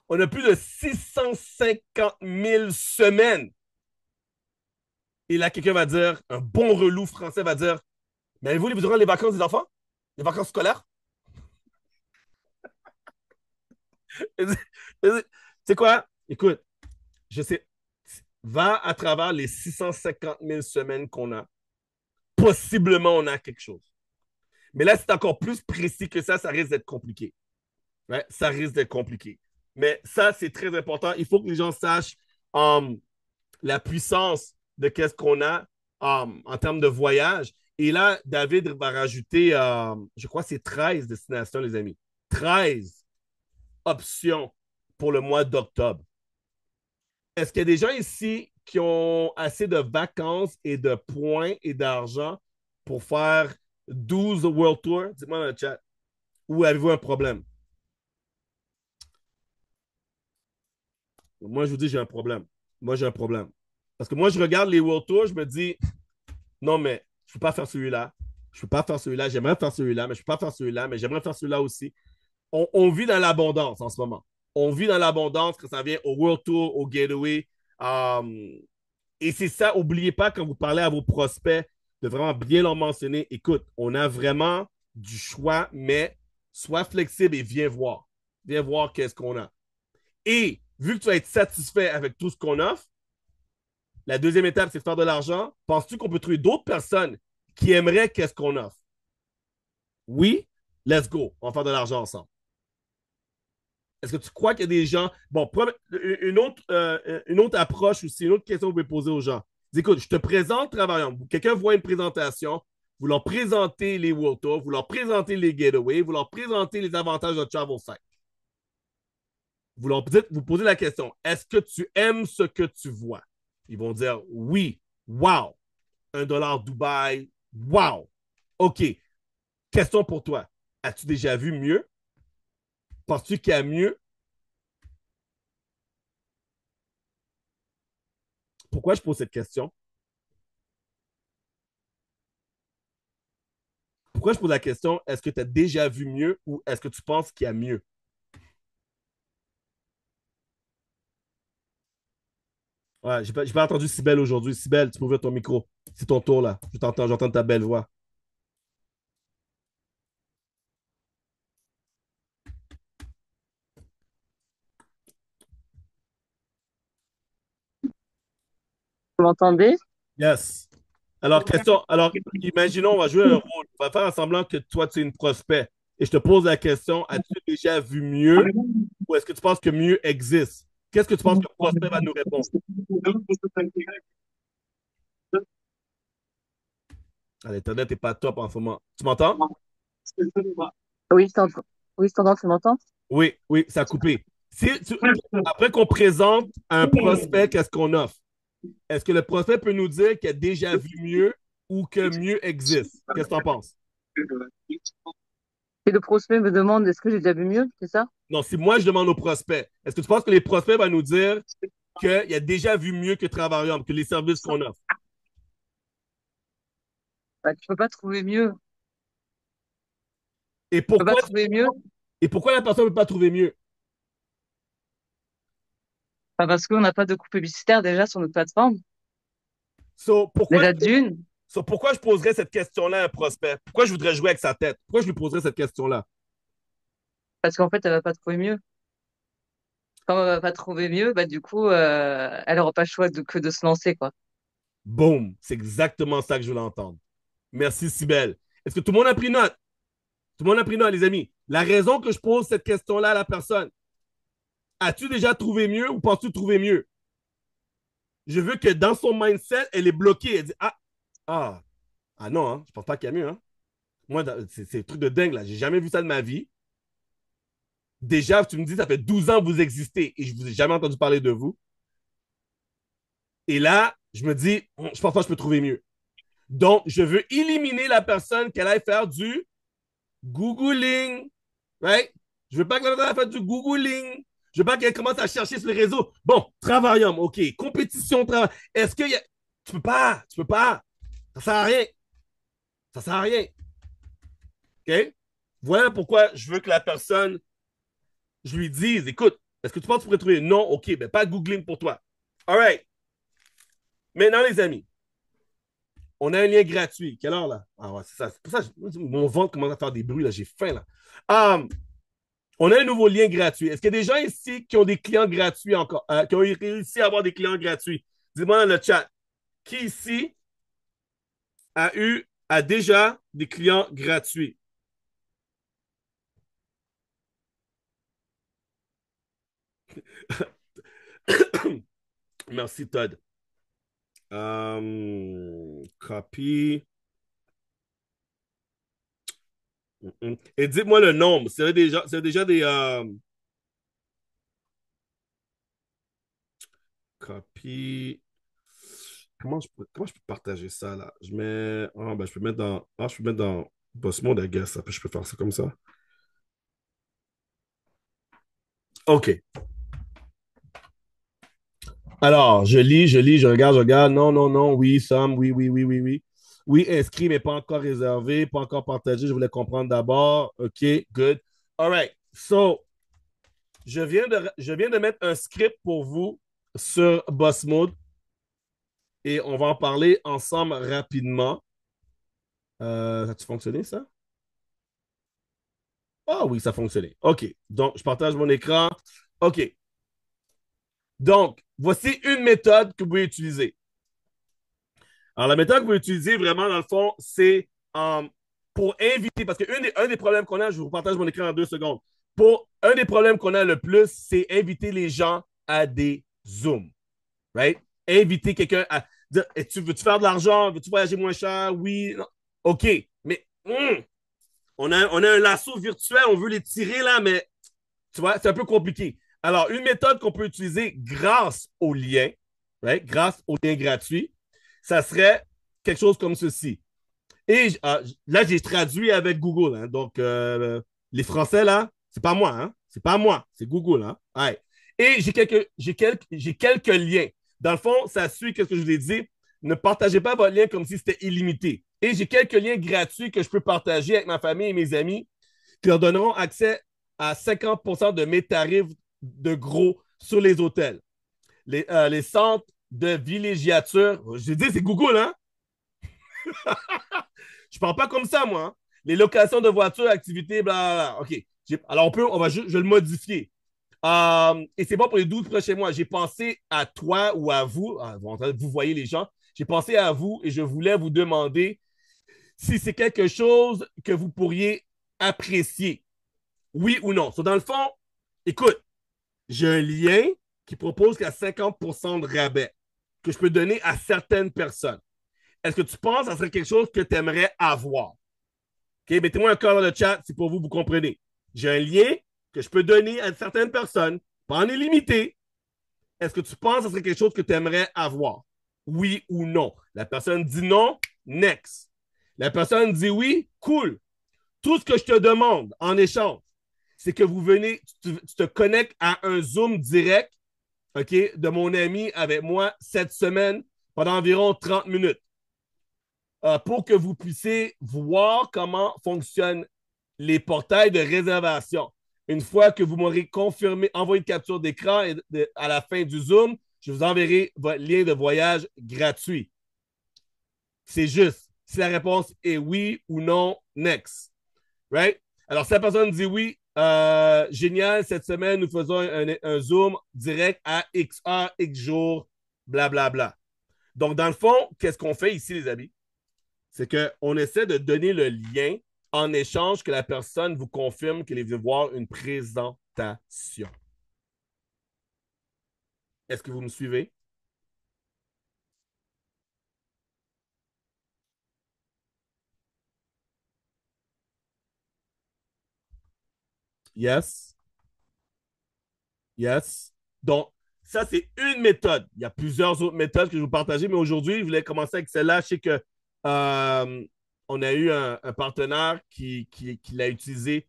Speaker 1: On a plus de 650 000 semaines. Et là, quelqu'un va dire, un bon relou français va dire, mais avez-vous durant les vacances des enfants? Les vacances scolaires? C'est quoi? Écoute, je sais, va à travers les 650 000 semaines qu'on a. Possiblement, on a quelque chose. Mais là, c'est encore plus précis que ça risque d'être compliqué. Ouais, ça risque d'être compliqué. Mais ça, c'est très important. Il faut que les gens sachent la puissance de qu'est-ce qu'on a en termes de voyage. Et là, David va rajouter, je crois que c'est 13 destinations, les amis. 13 options pour le mois d'octobre. Est-ce qu'il y a des gens ici qui ont assez de vacances et de points et d'argent pour faire 12 World Tours? Dites-moi dans le chat. Ou avez-vous un problème? Moi, je vous dis, j'ai un problème. Moi, j'ai un problème. Parce que moi, je regarde les World Tours, je me dis, non, mais je ne peux pas faire celui-là. Je ne peux pas faire celui-là. J'aimerais faire celui-là, mais je ne peux pas faire celui-là, mais j'aimerais faire celui-là aussi. On vit dans l'abondance en ce moment. On vit dans l'abondance quand ça vient au World Tour, au Gateway. Et c'est ça, n'oubliez pas quand vous parlez à vos prospects de vraiment bien leur mentionner, écoute, on a vraiment du choix, mais sois flexible et viens voir. Viens voir qu'est-ce qu'on a. Et vu que tu vas être satisfait avec tout ce qu'on offre, la deuxième étape, c'est de faire de l'argent. Penses-tu qu'on peut trouver d'autres personnes qui aimeraient qu'est-ce qu'on offre? Oui, let's go. On va faire de l'argent ensemble. Est-ce que tu crois qu'il y a des gens. Bon, une autre approche aussi, une autre question que vous pouvez poser aux gens. Écoute, je te présente travaillant. Quelqu'un voit une présentation, vous leur présentez les World Tours, vous leur présentez les Getaways, vous leur présentez les avantages de Travel Site. Vous posez la question, est-ce que tu aimes ce que tu vois? Ils vont dire oui, wow, $1 Dubaï, wow. OK, question pour toi. As-tu déjà vu mieux? Penses-tu qu'il y a mieux? Pourquoi je pose cette question? Pourquoi je pose la question, est-ce que tu as déjà vu mieux ou est-ce que tu penses qu'il y a mieux? Ouais, j'ai pas entendu Cybèle aujourd'hui. Cybèle, tu peux ouvrir ton micro. C'est ton tour là. J'entends ta belle voix.
Speaker 2: Vous m'entendez?
Speaker 1: Yes. Alors, question. Alors, imaginons, on va jouer un rôle. On va faire un semblant que toi, tu es une prospect. Et je te pose la question, as-tu déjà vu mieux ou est-ce que tu penses que mieux existe? Qu'est-ce que tu penses que le prospect va nous répondre? Ah, l'Internet n'est pas top en ce moment. Tu m'entends?
Speaker 2: Oui, je t'entends, tu m'entends?
Speaker 1: Oui, oui, ça a coupé. Après qu'on présente un prospect, qu'est-ce qu'on offre? Est-ce que le prospect peut nous dire qu'il a déjà vu mieux ou que mieux existe? Qu'est-ce que tu en penses?
Speaker 2: Et le prospect me demande est-ce que j'ai déjà vu mieux, c'est ça?
Speaker 1: Non, si moi je demande au prospect, est-ce que tu penses que les prospects vont nous dire qu'il a déjà vu mieux que Travarium, que les services qu'on offre?
Speaker 2: Bah, tu peux pas trouver mieux.
Speaker 1: Et
Speaker 2: Tu peux pas
Speaker 1: pourquoi,
Speaker 2: trouver mieux.
Speaker 1: et pourquoi la personne ne peut pas trouver mieux?
Speaker 2: Bah, parce qu'on n'a pas de coût publicitaire déjà sur notre plateforme.
Speaker 1: So, pourquoi,
Speaker 2: Déjà d'une,
Speaker 1: pourquoi je poserais cette question-là à un prospect? Pourquoi je voudrais jouer avec sa tête? Pourquoi je lui poserais cette question-là?
Speaker 2: parce qu'en fait, elle va pas trouver mieux. Quand elle va pas trouver mieux, bah du coup, elle aura pas le choix que de se lancer, quoi.
Speaker 1: Boom! C'est exactement ça que je voulais entendre. Merci, Sibelle. Est-ce que tout le monde a pris note? Tout le monde a pris note, les amis. La raison que je pose cette question-là à la personne, as-tu déjà trouvé mieux ou penses-tu trouver mieux? Je veux que dans son mindset, elle est bloquée. Elle dit ah, ah non, hein, je pense pas qu'il y a mieux. Hein. Moi, c'est un truc de dingue, là. J'ai jamais vu ça de ma vie. Déjà, tu me dis, ça fait 12 ans que vous existez et je ne vous ai jamais entendu parler de vous. Et là, je me dis, je pense pas que je peux trouver mieux. Donc, je veux éliminer la personne qui aille faire du Googling. Right? Je veux pas que la personne fasse du Googling. Je veux pas qu'elle commence à chercher sur les réseaux. Bon, Travaillum, OK. Compétition, travail. Est-ce que y a... Tu peux pas. Tu peux pas. Ça sert à rien. Ça sert à rien. OK? Voilà pourquoi je veux que la personne, je lui dise, écoute, est-ce que tu penses que tu pourrais trouver? Non, OK, ben pas Googling pour toi. All right. Maintenant, les amis, on a un lien gratuit. Quelle heure, là? Ah ouais, c'est ça. C'est pour ça que mon ventre commence à faire des bruits, là. J'ai faim, là. On a un nouveau lien gratuit. Est-ce qu'il y a des gens ici qui ont des clients gratuits encore, qui ont réussi à avoir des clients gratuits? Dis-moi dans le chat. Qui ici a déjà des clients gratuits? Merci, Todd. Copy. Et dites-moi le nombre. C'est déjà des. Copy. Comment je peux partager ça là? Je mets. Ah, ben, je peux mettre dans. Ah, je peux mettre dans Boss Mode, I guess. Après, je peux faire ça comme ça. OK. Alors, je regarde, je regarde. Non, non, non. Oui, Sam. Oui, oui, oui, oui, oui. Oui, inscrit, mais pas encore réservé, pas encore partagé. Je voulais comprendre d'abord. OK, good. All right. So, je viens de mettre un script pour vous sur Boss Mode et on va en parler ensemble rapidement. Ça a-tu fonctionné, ça? Ah oui, ça a fonctionné. OK. Donc, je partage mon écran. OK. Donc, voici une méthode que vous pouvez utiliser. Alors, la méthode que vous pouvez utiliser vraiment, dans le fond, c'est pour inviter, parce qu'un des problèmes qu'on a, je vous partage mon écran en 2 secondes. Un des problèmes qu'on a le plus, c'est inviter les gens à des Zooms. Right? Inviter quelqu'un à dire veux-tu faire de l'argent? Veux-tu voyager moins cher? Oui. Non. OK. Mais on a un lasso virtuel, on veut les tirer là, mais tu vois, c'est un peu compliqué. Alors, une méthode qu'on peut utiliser grâce au lien, right? Grâce au lien gratuit, ça serait quelque chose comme ceci. Et là, j'ai traduit avec Google. Hein, donc, les Français, là, c'est pas moi. Hein, c'est pas moi, c'est Google. Hein, ouais. Et j'ai quelques liens. Dans le fond, ça suit ce que je vous ai dit. Ne partagez pas votre lien comme si c'était illimité. Et j'ai quelques liens gratuits que je peux partager avec ma famille et mes amis qui leur donneront accès à 50% de mes tarifs de gros sur les hôtels. Les centres de villégiature, je dis, c'est Google, hein? Je parle pas comme ça, moi. Hein. Les locations de voitures, activités, blablabla. OK. Alors, je vais le modifier. Et c'est bon pour les 12 prochains mois. J'ai pensé à toi ou à vous. Vous voyez les gens. J'ai pensé à vous et je voulais vous demander si c'est quelque chose que vous pourriez apprécier. Oui ou non. So, dans le fond, écoute, j'ai un lien qui propose qu'il y a 50% de rabais que je peux donner à certaines personnes. Est-ce que tu penses que ça serait quelque chose que tu aimerais avoir? OK, mettez-moi un cœur dans le chat si pour vous, vous comprenez. J'ai un lien que je peux donner à certaines personnes, pas en illimité. Est-ce que tu penses que ce serait quelque chose que tu aimerais avoir? Oui ou non? La personne dit non, next. La personne dit oui, cool. Tout ce que je te demande en échange, c'est que tu te connectes à un Zoom direct, OK, de mon ami avec moi cette semaine pendant environ 30 minutes pour que vous puissiez voir comment fonctionnent les portails de réservation. Une fois que vous m'aurez confirmé, envoyé une capture d'écran à la fin du Zoom, je vous enverrai votre lien de voyage gratuit. C'est juste. Si la réponse est oui ou non, next. Right? Alors, si la personne dit oui, génial, cette semaine, nous faisons un Zoom direct à X heures, X jours, blablabla. Bla, bla. Donc, dans le fond, qu'est-ce qu'on fait ici, les amis? C'est qu'on essaie de donner le lien en échange que la personne vous confirme qu'elle est venue voir une présentation. Est-ce que vous me suivez? Yes? Yes. Donc, ça, c'est une méthode. Il y a plusieurs autres méthodes que je vais vous partager, mais aujourd'hui, je voulais commencer avec celle-là. Je sais que on a eu un partenaire qui l'a utilisé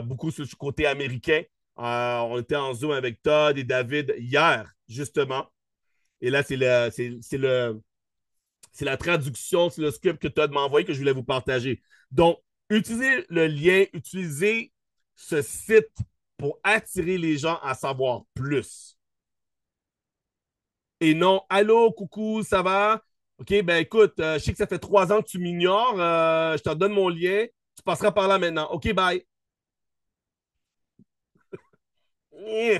Speaker 1: beaucoup sur le côté américain. On était en Zoom avec Todd et David hier, justement. Et là, c'est la traduction, c'est le script que Todd m'a envoyé que je voulais vous partager. Donc, utilisez le lien, utilisez ce site pour attirer les gens à savoir plus. Et non, allô, coucou, ça va? OK, ben écoute, je sais que ça fait 3 ans que tu m'ignores. Je te donne mon lien. Tu passeras par là maintenant. OK, bye. Mmh,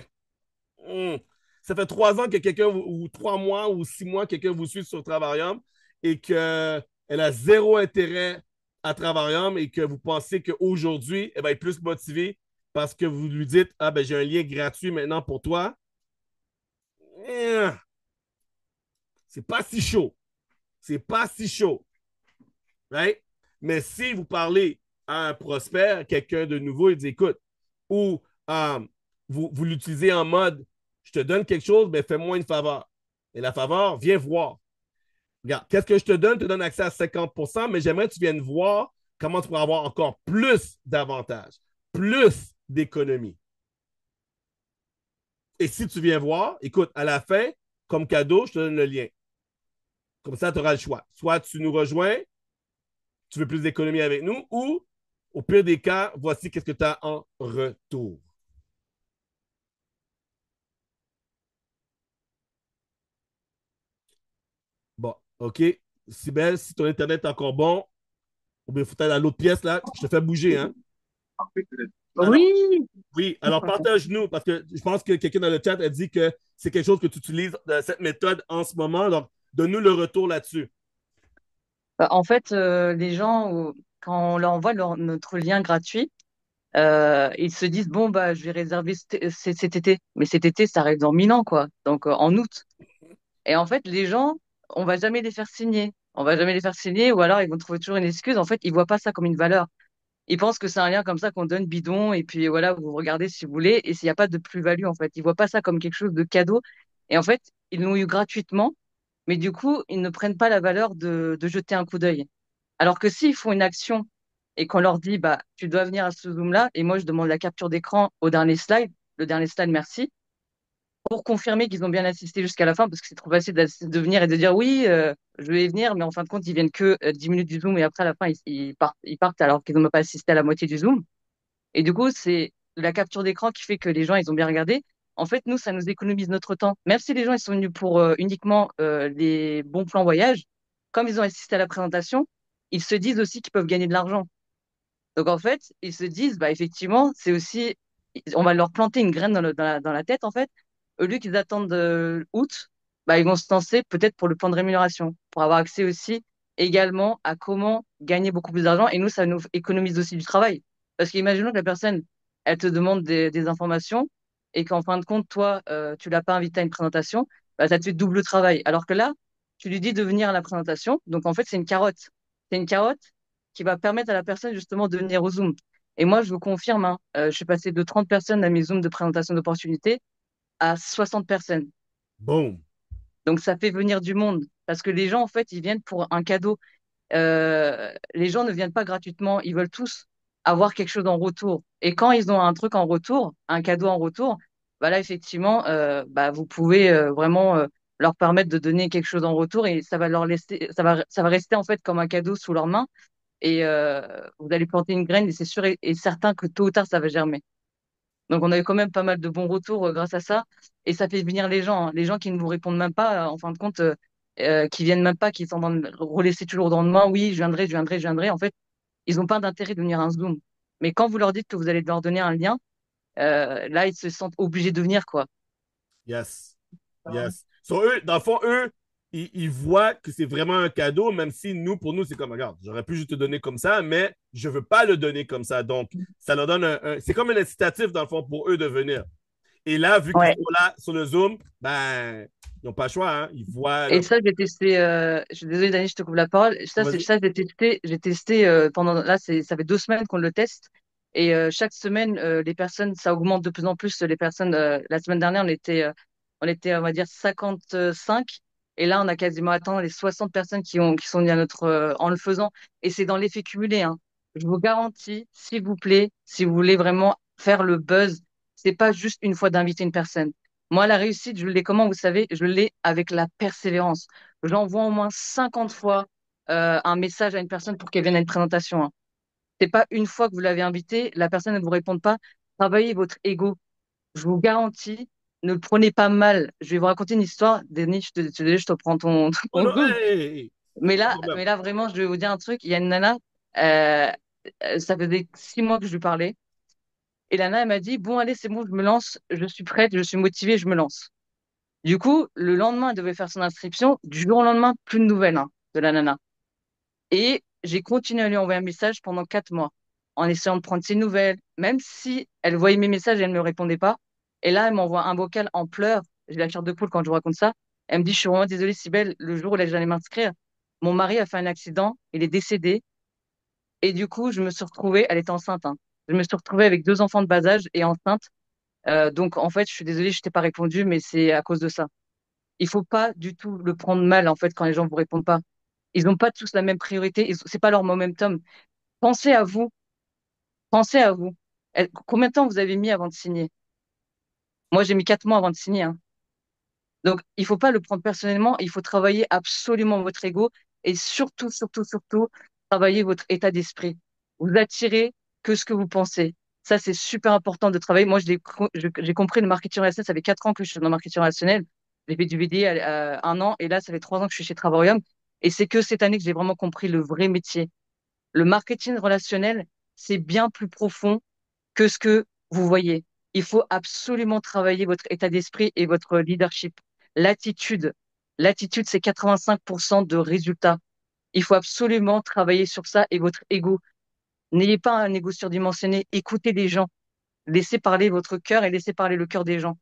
Speaker 1: mmh. Ça fait 3 ans que quelqu'un, ou 3 mois, ou 6 mois, quelqu'un vous suit sur Travarium et qu'elle a zéro intérêt à Travarium et que vous pensez qu'aujourd'hui, elle va être plus motivée parce que vous lui dites, ah ben j'ai un lien gratuit maintenant pour toi. Mmh. C'est pas si chaud. C'est pas si chaud. Right? Mais si vous parlez à un prospect, à quelqu'un de nouveau, il dit écoute, ou vous l'utilisez en mode je te donne quelque chose, mais fais-moi une faveur. Et la faveur, viens voir. Regarde, qu'est-ce que je te donne? Je te donne accès à 50%, mais j'aimerais que tu viennes voir comment tu pourras avoir encore plus d'avantages, plus d'économies. Et si tu viens voir, écoute, à la fin, comme cadeau, je te donne le lien. Comme ça, tu auras le choix. Soit tu nous rejoins, tu veux plus d'économie avec nous, ou au pire des cas, voici qu'est-ce que tu as en retour. Bon, OK. Sybelle, si ton Internet est encore bon, ou bien il faut aller à l'autre pièce, là, je te fais bouger, hein. Alors,
Speaker 2: Oui,
Speaker 1: oui, alors partage-nous, parce que je pense que quelqu'un dans le chat a dit que c'est quelque chose que tu utilises, cette méthode en ce moment. Donc, donne-nous le retour là-dessus.
Speaker 5: En fait, les gens, quand on leur envoie notre lien gratuit, ils se disent, bon, bah, je vais réserver cet été. Mais cet été, ça arrive dans 1000 ans, quoi. Donc, en août. Et en fait, les gens, on va jamais les faire signer. On va jamais les faire signer, ou alors ils vont trouver toujours une excuse. En fait, ils voient pas ça comme une valeur. Ils pensent que c'est un lien comme ça qu'on donne bidon, et puis voilà, vous regardez si vous voulez, et s'il n'y a pas de plus-value, en fait. Ils voient pas ça comme quelque chose de cadeau. Et en fait, ils l'ont eu gratuitement, mais du coup, ils ne prennent pas la valeur de jeter un coup d'œil. Alors que s'ils font une action et qu'on leur dit, bah, tu dois venir à ce Zoom-là, et moi, je demande la capture d'écran au dernier slide, le dernier slide, merci, pour confirmer qu'ils ont bien assisté jusqu'à la fin, parce que c'est trop facile de venir et de dire, oui, je vais venir, mais en fin de compte, ils viennent que 10 minutes du Zoom, et après, à la fin, ils partent alors qu'ils n'ont même pas assisté à la moitié du Zoom. Et du coup, c'est la capture d'écran qui fait que les gens, ils ont bien regardé. En fait, nous, ça nous économise notre temps. Même si les gens, ils sont venus pour uniquement les bons plans voyage, comme ils ont assisté à la présentation, ils se disent aussi qu'ils peuvent gagner de l'argent. Donc, en fait, ils se disent, bah, effectivement, c'est aussi, on va leur planter une graine dans la tête, en fait. Au lieu qu'ils attendent août, bah, ils vont se lancer peut-être pour le plan de rémunération, pour avoir accès aussi également à comment gagner beaucoup plus d'argent. Et nous, ça nous économise aussi du travail. Parce qu'imaginons que la personne, elle te demande des informations et qu'en fin de compte, toi, tu l'as pas invité à une présentation, bah, ça te fait double travail. Alors que là, tu lui dis de venir à la présentation. Donc, en fait, c'est une carotte. C'est une carotte qui va permettre à la personne justement de venir au Zoom. Et moi, je vous confirme, hein, je suis passé de 30 personnes à mes Zooms de présentation d'opportunités à 60 personnes.
Speaker 1: Boom.
Speaker 5: Donc, ça fait venir du monde. Parce que les gens, en fait, ils viennent pour un cadeau. Les gens ne viennent pas gratuitement. Ils veulent tous avoir quelque chose en retour. Et quand ils ont un truc en retour, un cadeau en retour, bah là, effectivement, bah, vous pouvez vraiment leur permettre de donner quelque chose en retour et ça va leur laisser, ça va rester en fait comme un cadeau sous leurs mains et vous allez planter une graine et c'est sûr et certain que tôt ou tard, ça va germer. Donc, on a eu quand même pas mal de bons retours grâce à ça. Et ça fait venir les gens, hein. Les gens qui ne vous répondent même pas, en fin de compte, qui viennent même pas, qui sont dans relaisser toujours dans le main, oui, je viendrai, je viendrai, je viendrai. En fait, ils n'ont pas d'intérêt de venir à un Zoom. Mais quand vous leur dites que vous allez leur donner un lien, là, ils se sentent obligés de venir, quoi.
Speaker 1: Yes. Yes. So, eux, dans le fond, eux, ils voient que c'est vraiment un cadeau, même si nous, pour nous, c'est comme, regarde, j'aurais pu juste te donner comme ça, mais je ne veux pas le donner comme ça. Donc, ça leur donne c'est comme un incitatif, dans le fond, pour eux de venir. Et là, vu qu'ils
Speaker 5: Ouais.
Speaker 1: sont là sur le Zoom, ben, ils n'ont pas le choix, hein. Ils voient
Speaker 5: Et
Speaker 1: le...
Speaker 5: ça, j'ai testé, je suis désolée, Dani, je te coupe la parole. Ça,
Speaker 1: Vas-y.
Speaker 5: j'ai testé pendant, là, ça fait 2 semaines qu'on le teste. Et chaque semaine, les personnes, ça augmente de plus en plus. Les personnes, la semaine dernière, on va dire, 55. Et là, on a quasiment atteint les 60 personnes qui sont venues à en le faisant. Et c'est dans l'effet cumulé, hein. Je vous garantis, s'il vous plaît, si vous voulez vraiment faire le buzz, c'est pas juste une fois d'inviter une personne. Moi, la réussite, je l'ai comment, vous savez, je l'ai avec la persévérance. J'envoie au moins 50 fois un message à une personne pour qu'elle vienne à une présentation, hein. C'est pas une fois que vous l'avez invité, la personne ne vous répond pas. Travaillez votre ego. Je vous garantis, ne le prenez pas mal. Je vais vous raconter une histoire. Denis, je te prends
Speaker 1: Oh
Speaker 5: ton
Speaker 1: non,
Speaker 5: Zoom.
Speaker 1: hey, hey, hey. Pas de problème.
Speaker 5: Mais là, vraiment, je vais vous dire un truc. Il y a une nana, euh, ça faisait 6 mois que je lui parlais. Et la nana, elle m'a dit, bon, allez, c'est bon, je me lance. Je suis prête, je suis motivée, je me lance. Du coup, le lendemain, elle devait faire son inscription. Du jour au lendemain, plus de nouvelles, hein, de la nana. Et j'ai continué à lui envoyer un message pendant 4 mois, en essayant de prendre ses nouvelles, même si elle voyait mes messages et elle ne me répondait pas. Et là, elle m'envoie un vocal en pleurs. J'ai la chair de poule quand je vous raconte ça. Elle me dit, je suis vraiment désolée, Sybelle, le jour où j'allais m'inscrire, mon mari a fait un accident, il est décédé. Et du coup, je me suis retrouvée, elle était enceinte, hein. Je me suis retrouvée avec 2 enfants de bas âge et enceinte. Donc, en fait, je suis désolée, je t'ai pas répondu, mais c'est à cause de ça. Il faut pas du tout le prendre mal, en fait, quand les gens vous répondent pas. Ils n'ont pas tous la même priorité. C'est pas leur momentum. Pensez à vous. Pensez à vous. Combien de temps vous avez mis avant de signer? Moi, j'ai mis 4 mois avant de signer, hein. Donc, il faut pas le prendre personnellement. Il faut travailler absolument votre ego et surtout, surtout, surtout, travailler votre état d'esprit. Vous attirez que ce que vous pensez. Ça, c'est super important de travailler. Moi, j'ai compris le marketing relationnel. Ça fait 4 ans que je suis dans le marketing relationnel. J'ai fait du VDA un an et là, ça fait 3 ans que je suis chez Travarium. Et c'est que cette année que j'ai vraiment compris le vrai métier. Le marketing relationnel, c'est bien plus profond que ce que vous voyez. Il faut absolument travailler votre état d'esprit et votre leadership. L'attitude, l'attitude, c'est 85% de résultats. Il faut absolument travailler sur ça et votre ego. N'ayez pas un ego surdimensionné. Écoutez les gens. Laissez parler votre cœur et laissez parler le cœur des gens.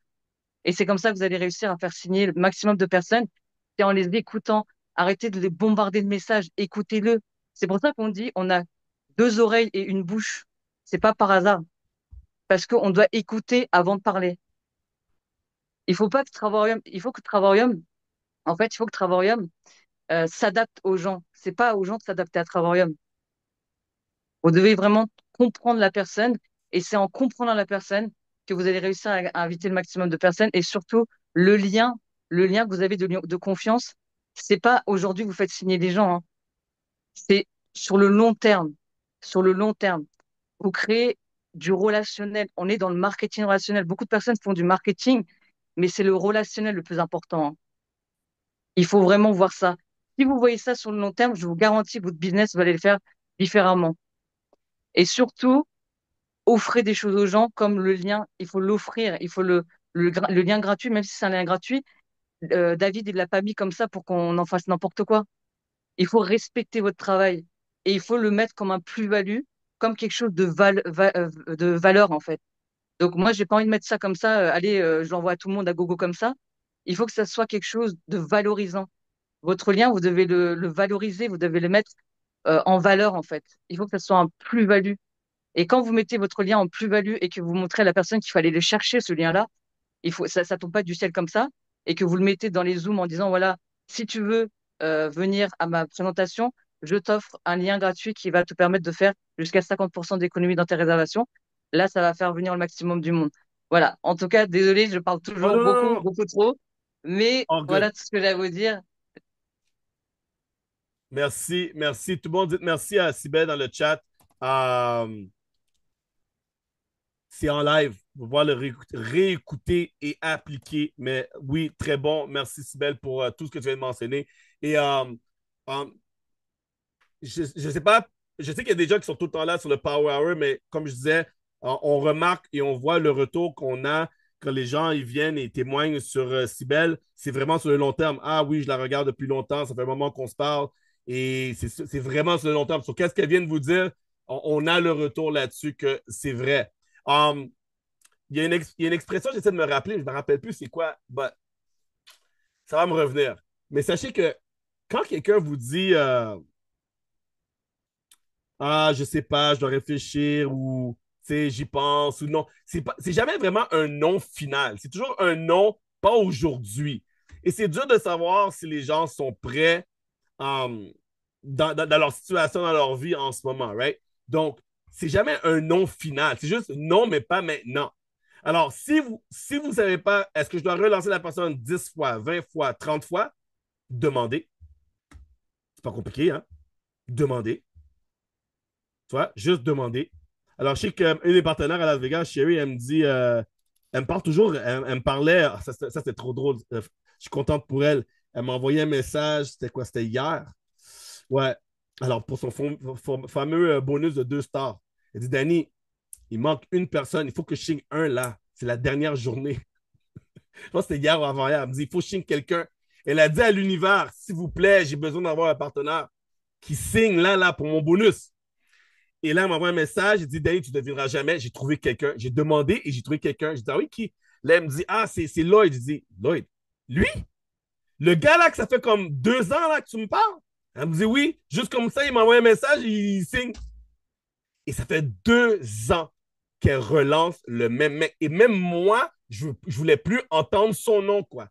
Speaker 5: Et c'est comme ça que vous allez réussir à faire signer le maximum de personnes. C'est en les écoutant. Arrêtez de les bombarder de messages. Écoutez-le. C'est pour ça qu'on dit on a 2 oreilles et une bouche. C'est pas par hasard. Parce qu'on doit écouter avant de parler. Il faut pas que Travarium, il faut que Travarium, en fait, il faut que Travarium s'adapte aux gens. C'est pas aux gens de s'adapter à Travarium. Vous devez vraiment comprendre la personne et c'est en comprenant la personne que vous allez réussir à inviter le maximum de personnes et surtout le lien, le lien que vous avez de confiance. C'est pas aujourd'hui vous faites signer des gens, hein. C'est sur le long terme. Sur le long terme. Vous créez du relationnel. On est dans le marketing relationnel. Beaucoup de personnes font du marketing, mais c'est le relationnel le plus important, hein. Il faut vraiment voir ça. Si vous voyez ça sur le long terme, je vous garantis que votre business va aller le faire différemment. Et surtout, offrez des choses aux gens comme le lien. Il faut l'offrir. Il faut le lien gratuit, même si c'est un lien gratuit. David, il l'a pas mis comme ça pour qu'on en fasse n'importe quoi. Il faut respecter votre travail et il faut le mettre comme un plus-value, comme quelque chose de valeur, en fait. Donc moi, j'ai pas envie de mettre ça comme ça. Allez, je l'envoie à tout le monde à gogo comme ça. Il faut que ça soit quelque chose de valorisant. Votre lien, vous devez le valoriser, vous devez le mettre en valeur, en fait. Il faut que ça soit un plus-value. Et quand vous mettez votre lien en plus-value et que vous montrez à la personne qu'il fallait le chercher, ce lien-là, ça tombe pas du ciel comme ça, et que vous le mettez dans les Zooms en disant, voilà, si tu veux venir à ma présentation, je t'offre un lien gratuit qui va te permettre de faire jusqu'à 50% d'économie dans tes réservations. Là, ça va faire venir le maximum du monde. Voilà. En tout cas, désolé, je parle
Speaker 1: Oh
Speaker 5: toujours
Speaker 1: non, non,
Speaker 5: beaucoup,
Speaker 1: non.
Speaker 5: beaucoup trop, mais
Speaker 1: All good.
Speaker 5: voilà tout ce que j'ai à vous dire.
Speaker 1: Merci, merci. Tout le monde dit merci à Sybelle dans le chat. Euh, c'est en live. Vous pouvez le réécouter et appliquer. Mais oui, très bon. Merci, Sybelle, pour tout ce que tu viens de mentionner. Et euh, je sais pas, je sais qu'il y a des gens qui sont tout le temps là sur le Power Hour, mais comme je disais, on remarque et on voit le retour qu'on a quand les gens ils viennent et témoignent sur Cybelle. C'est vraiment sur le long terme. Ah oui, je la regarde depuis longtemps, ça fait un moment qu'on se parle et c'est vraiment sur le long terme. Sur qu'est-ce qu'elle vient de vous dire, on a le retour là-dessus que c'est vrai. Um, il y a une expression, j'essaie de me rappeler, je ne me rappelle plus c'est quoi, but ça va me revenir. Mais sachez que quand quelqu'un vous dit ah, je sais pas, je dois réfléchir ou c'est j'y pense ou non. C'est jamais vraiment un non final. C'est toujours un non, pas aujourd'hui. Et c'est dur de savoir si les gens sont prêts um, dans leur situation, dans leur vie en ce moment, right? Donc, c'est jamais un non final. C'est juste non, mais pas maintenant. Alors, si vous ne savez pas, est-ce que je dois relancer la personne 10 fois, 20 fois, 30 fois? Demandez. C'est pas compliqué, hein? Demandez. Tu vois, juste demander. Alors, je sais qu'une des partenaires à Las Vegas, Sherry, elle me dit, elle me parle toujours, elle me parlait, ça c'était trop drôle, je suis contente pour elle. Elle m'a envoyé un message, c'était quoi? C'était hier. Ouais. Alors, pour son fameux bonus de 2 stars, elle dit, Danny, il manque une personne, il faut que je signe un là. C'est la dernière journée. Je pense que c'était hier ou avant-hier. Elle me dit, il faut que je signe quelqu'un. Elle a dit à l'univers, s'il vous plaît, j'ai besoin d'avoir un partenaire qui signe là, pour mon bonus. Et là, elle m'envoie un message, elle dit, Danny, tu ne devineras jamais. J'ai trouvé quelqu'un. J'ai demandé et j'ai trouvé quelqu'un. J'ai dit, ah oui, qui? Là, elle me dit, ah, c'est Lloyd. Je dis, Lloyd, lui? Le gars là, que ça fait comme 2 ans là, que tu me parles? Elle me dit, oui. Juste comme ça, il m'envoie un message, il signe. Et ça fait 2 ans qu'elle relance le même mec. Et même moi, je voulais plus entendre son nom, quoi.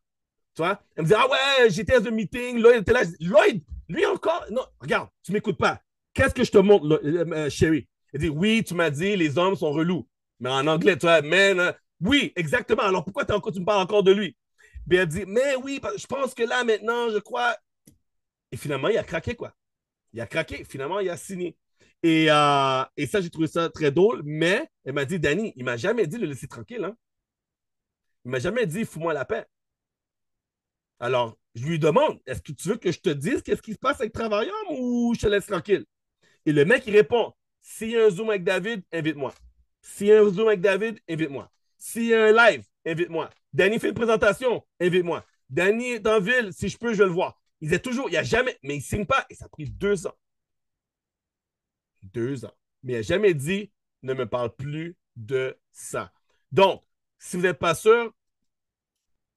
Speaker 1: Tu vois? Elle me dit, ah ouais, j'étais à un meeting, Lloyd était là. Lloyd, lui encore? Non, regarde, tu m'écoutes pas. Qu'est-ce que je te montre, chérie? Elle dit, oui, tu m'as dit, les hommes sont relous. Mais en anglais, tu vois, man, oui, exactement. Alors pourquoi tu me parles encore de lui? Puis elle dit, mais oui, je pense que là, maintenant, je crois. Et finalement, il a craqué, quoi. Il a craqué. Finalement, il a signé. Et ça, j'ai trouvé ça très drôle. Mais elle m'a dit, Danny, il m'a jamais dit de le laisser tranquille. Hein? Il m'a jamais dit, fous-moi la paix. Alors, je lui demande, est-ce que tu veux que je te dise qu'est-ce qui se passe avec Travailleur ou je te laisse tranquille? Et le mec, il répond, s'il y a un Zoom avec David, invite-moi. S'il y a un Zoom avec David, invite-moi. S'il y a un live, invite-moi. Danny fait une présentation, invite-moi. Danny est en ville, si je peux, je vais le voir. Il disait toujours, il n'y a jamais, mais il ne signe pas. Et ça a pris 2 ans. 2 ans. Mais il n'a jamais dit, ne me parle plus de ça. Donc, si vous n'êtes pas sûr,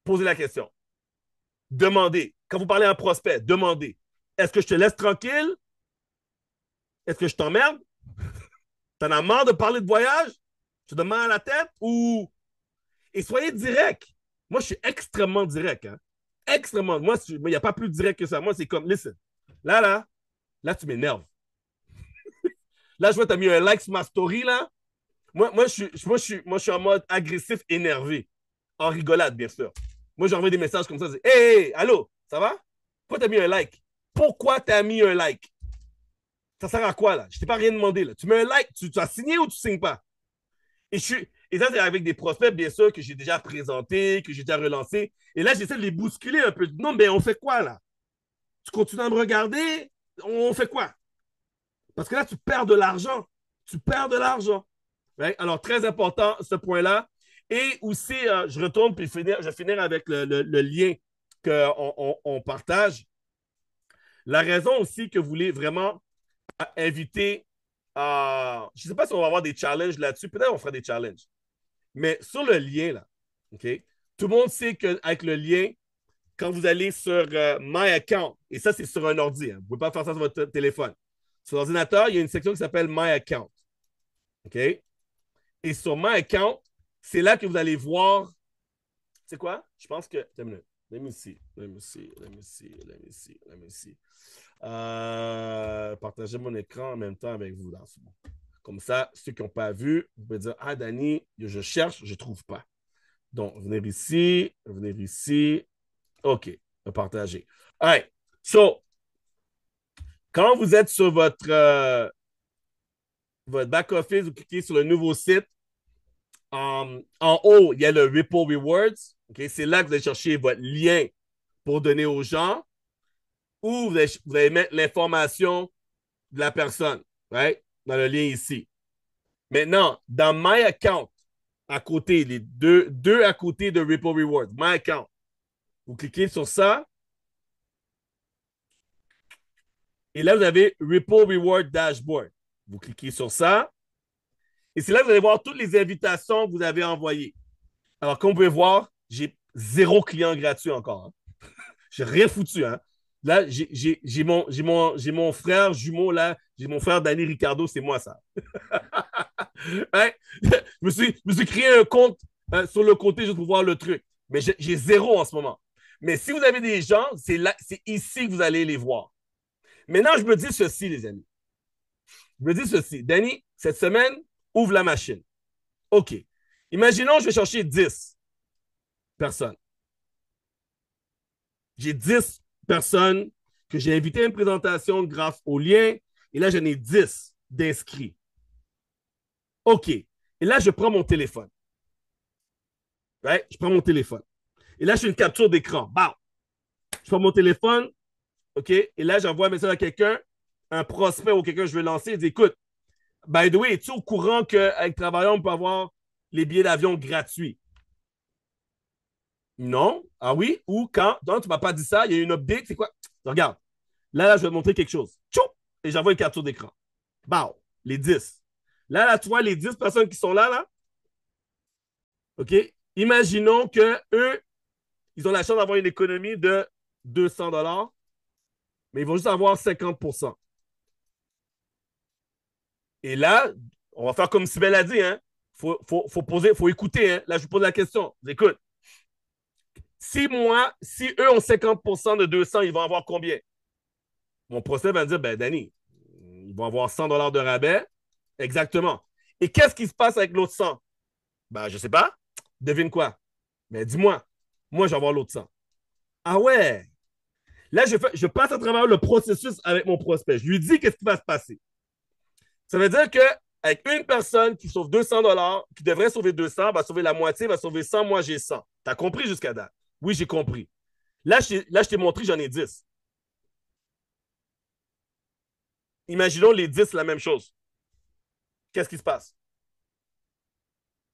Speaker 1: posez la question. Demandez. Quand vous parlez à un prospect, demandez. Est-ce que je te laisse tranquille? Est-ce que je t'emmerde? T'en as marre de parler de voyage? Tu te donnes mal à la tête? Ou... Et soyez direct. Moi, je suis extrêmement direct. Hein? Extrêmement. Moi, il n'y a pas plus direct que ça. Moi, c'est comme, listen. Là, tu m'énerves. Là, je vois, tu as mis un like sur ma story, là. Moi, je suis en mode agressif, énervé. En rigolade, bien sûr. Moi, j'envoie des messages comme ça. Hey, allô, ça va? Pourquoi tu as mis un like? Pourquoi tu as mis un like? Ça sert à quoi, là? Je t'ai pas rien demandé, là. Tu mets un like, tu as signé ou tu signes pas? Et ça, c'est avec des prospects, bien sûr, que j'ai déjà présentés, que j'ai déjà relancés. Et là, j'essaie de les bousculer un peu. Non, mais on fait quoi, là? Tu continues à me regarder? On fait quoi? Parce que là, tu perds de l'argent. Tu perds de l'argent. Right? Alors, très important, ce point-là. Et aussi, je retourne, puis je vais finir avec le lien qu'on partage. La raison aussi que vous voulez vraiment inviter, je ne sais pas si on va avoir des challenges là-dessus, peut-être qu'on fera des challenges. Mais sur le lien, là, OK? Tout le monde sait qu'avec le lien, quand vous allez sur My Account, et ça, c'est sur un ordi, hein, vous ne pouvez pas faire ça sur votre téléphone. Sur l'ordinateur, il y a une section qui s'appelle My Account. OK? Et sur My Account, c'est là que vous allez voir. C'est quoi? Je pense que. Let me see. Partager mon écran en même temps avec vous dans ce moment. Comme ça, ceux qui n'ont pas vu, vous pouvez dire, ah, Danny, je cherche, je ne trouve pas. Donc, venir ici. OK, partager. All right. So, quand vous êtes sur votre back-office, vous cliquez sur le nouveau site. En haut, il y a le Ripple Rewards. Okay? C'est là que vous allez chercher votre lien pour donner aux gens. Ou vous allez mettre l'information de la personne, right? Dans le lien ici. Maintenant, dans My Account, à côté, les deux à côté de Ripple Rewards, My Account. Vous cliquez sur ça. Et là, vous avez Ripple Reward Dashboard. Vous cliquez sur ça. Et c'est là que vous allez voir toutes les invitations que vous avez envoyées. Alors, comme vous pouvez voir, j'ai 0 client gratuit encore. Hein. J'ai rien foutu. Hein. Là, j'ai mon frère jumeau, là. J'ai mon frère Danny Ricardo, c'est moi, ça. Hein? Je me suis créé un compte sur le côté juste pour voir le truc. Mais j'ai zéro en ce moment. Mais si vous avez des gens, c'est ici que vous allez les voir. Maintenant, je me dis ceci, les amis. Je me dis ceci. Danny, cette semaine, ouvre la machine. OK. Imaginons, je vais chercher 10 personnes. J'ai 10 personnes que j'ai invitées à une présentation grâce au lien. Et là, j'en ai 10 d'inscrits. OK. Et là, je prends mon téléphone. Right? Je prends mon téléphone. Et là, je fais une capture d'écran. Bam! Je prends mon téléphone. OK? Et là, j'envoie un message à quelqu'un, un prospect ou quelqu'un que je veux lancer. Il dit, écoute, by the way, es-tu au courant qu'avec Travaillons, on peut avoir les billets d'avion gratuits? Non. Ah oui? Ou quand? Non, tu ne m'as pas dit ça. Il y a une update. C'est quoi? Regarde. Là, je vais te montrer quelque chose. Tchou! Et j'envoie une capture d'écran. Bah, les 10. Là, tu vois les 10 personnes qui sont là. OK? Imaginons que eux, ils ont la chance d'avoir une économie de 200 $, mais ils vont juste avoir 50%. Et là, on va faire comme Sybelle a dit, hein? Faut écouter, hein? Là, je vous pose la question. Écoute, si eux ont 50% de 200, ils vont avoir combien? Mon procès va me dire, ben, Danny, ils vont avoir 100 $ de rabais. Exactement. Et qu'est-ce qui se passe avec l'autre 100? Ben, je sais pas. Devine quoi? Mais dis-moi. Moi, je vais avoir l'autre 100. Ah ouais. Là, je passe à travers le processus avec mon prospect. Je lui dis qu'est-ce qui va se passer. Ça veut dire qu'avec une personne qui sauve 200 $, qui devrait sauver 200, va sauver la moitié, va sauver 100, moi j'ai 100. T'as compris jusqu'à date? Oui, j'ai compris. Là, je t'ai montré, j'en ai 10. Imaginons les 10, la même chose. Qu'est-ce qui se passe?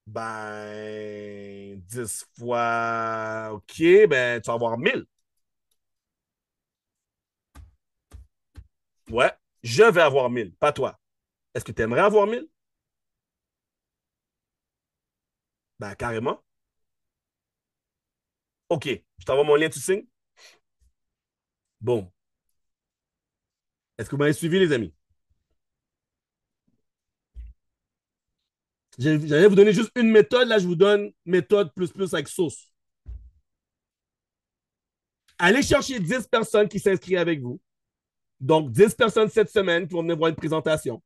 Speaker 1: Ben, 10 fois, OK, ben, tu vas avoir 1000. Ouais, je vais avoir 1000, pas toi. Est-ce que tu aimerais avoir 1000? Ben, carrément. OK, je t'envoie mon lien, tu signes? Bon. Est-ce que vous m'avez suivi, les amis? J'allais vous donner juste une méthode. Là, je vous donne méthode plus plus avec sauce. Allez chercher 10 personnes qui s'inscrivent avec vous. Donc, 10 personnes cette semaine qui vont venir voir une présentation.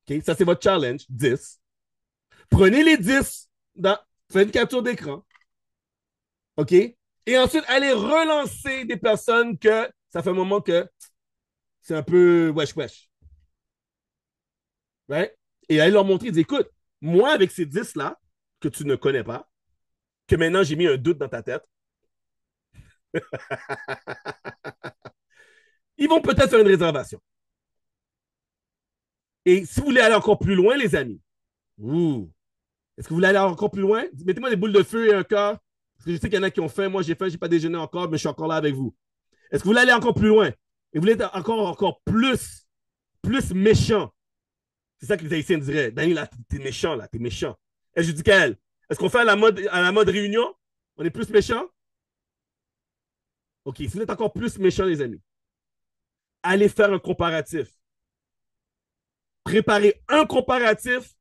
Speaker 1: OK? Ça, c'est votre challenge, 10. Prenez les 10, faites une capture d'écran. OK? Et ensuite, allez relancer des personnes que ça fait un moment que c'est un peu wesh-wesh. Right? Et allez leur montrer, dire, écoute, moi, avec ces 10-là, que tu ne connais pas, que maintenant j'ai mis un doute dans ta tête, ils vont peut-être faire une réservation. Et si vous voulez aller encore plus loin, les amis, est-ce que vous voulez aller encore plus loin? Mettez-moi des boules de feu et un cœur. Parce que je sais qu'il y en a qui ont faim. Moi, j'ai faim, je n'ai pas déjeuné encore, mais je suis encore là avec vous. Est-ce que vous voulez aller encore plus loin? Et vous voulez être encore plus méchant? C'est ça que les Haïtiens diraient. Dani, là, t'es méchant, là, t'es méchant. Et je dis qu'elle, est-ce qu'on fait à la mode réunion? On est plus méchant? OK, si vous êtes encore plus méchant, les amis, allez faire un comparatif. Préparez un comparatif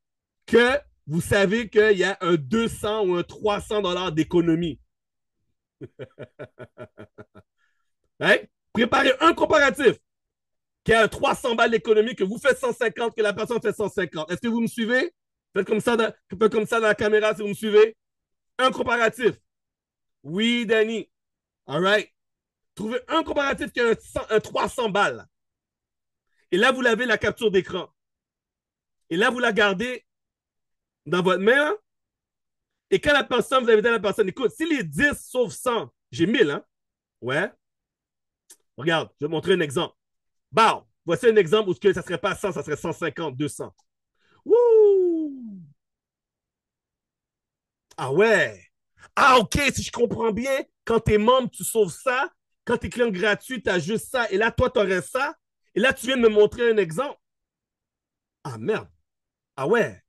Speaker 1: que vous savez qu'il y a un 200 ou un 300 $ d'économie. Hein? Préparez un comparatif qui a un 300 balles d'économie, que vous faites 150, que la personne fait 150. Est-ce que vous me suivez? Faites comme ça dans la caméra si vous me suivez. Un comparatif. Oui, Danny. All right. Trouvez un comparatif qui a un 300 balles. Et là, vous l'avez la capture d'écran. Et là, vous la gardez dans votre main. Et quand la personne, vous avez dit à la personne, écoute, si les 10 sauf 100, j'ai 1000, hein? Ouais. Regarde, je vais te montrer un exemple. Bah, voici un exemple où ça ne serait pas 100, ça serait 150, 200. Wouh! Ah ouais! Ah, OK, si je comprends bien, quand t'es membre, tu sauves ça. Quand t'es client gratuit, tu as juste ça. Et là, toi, tu aurais ça. Et là, tu viens de me montrer un exemple. Ah, merde. Ah ouais.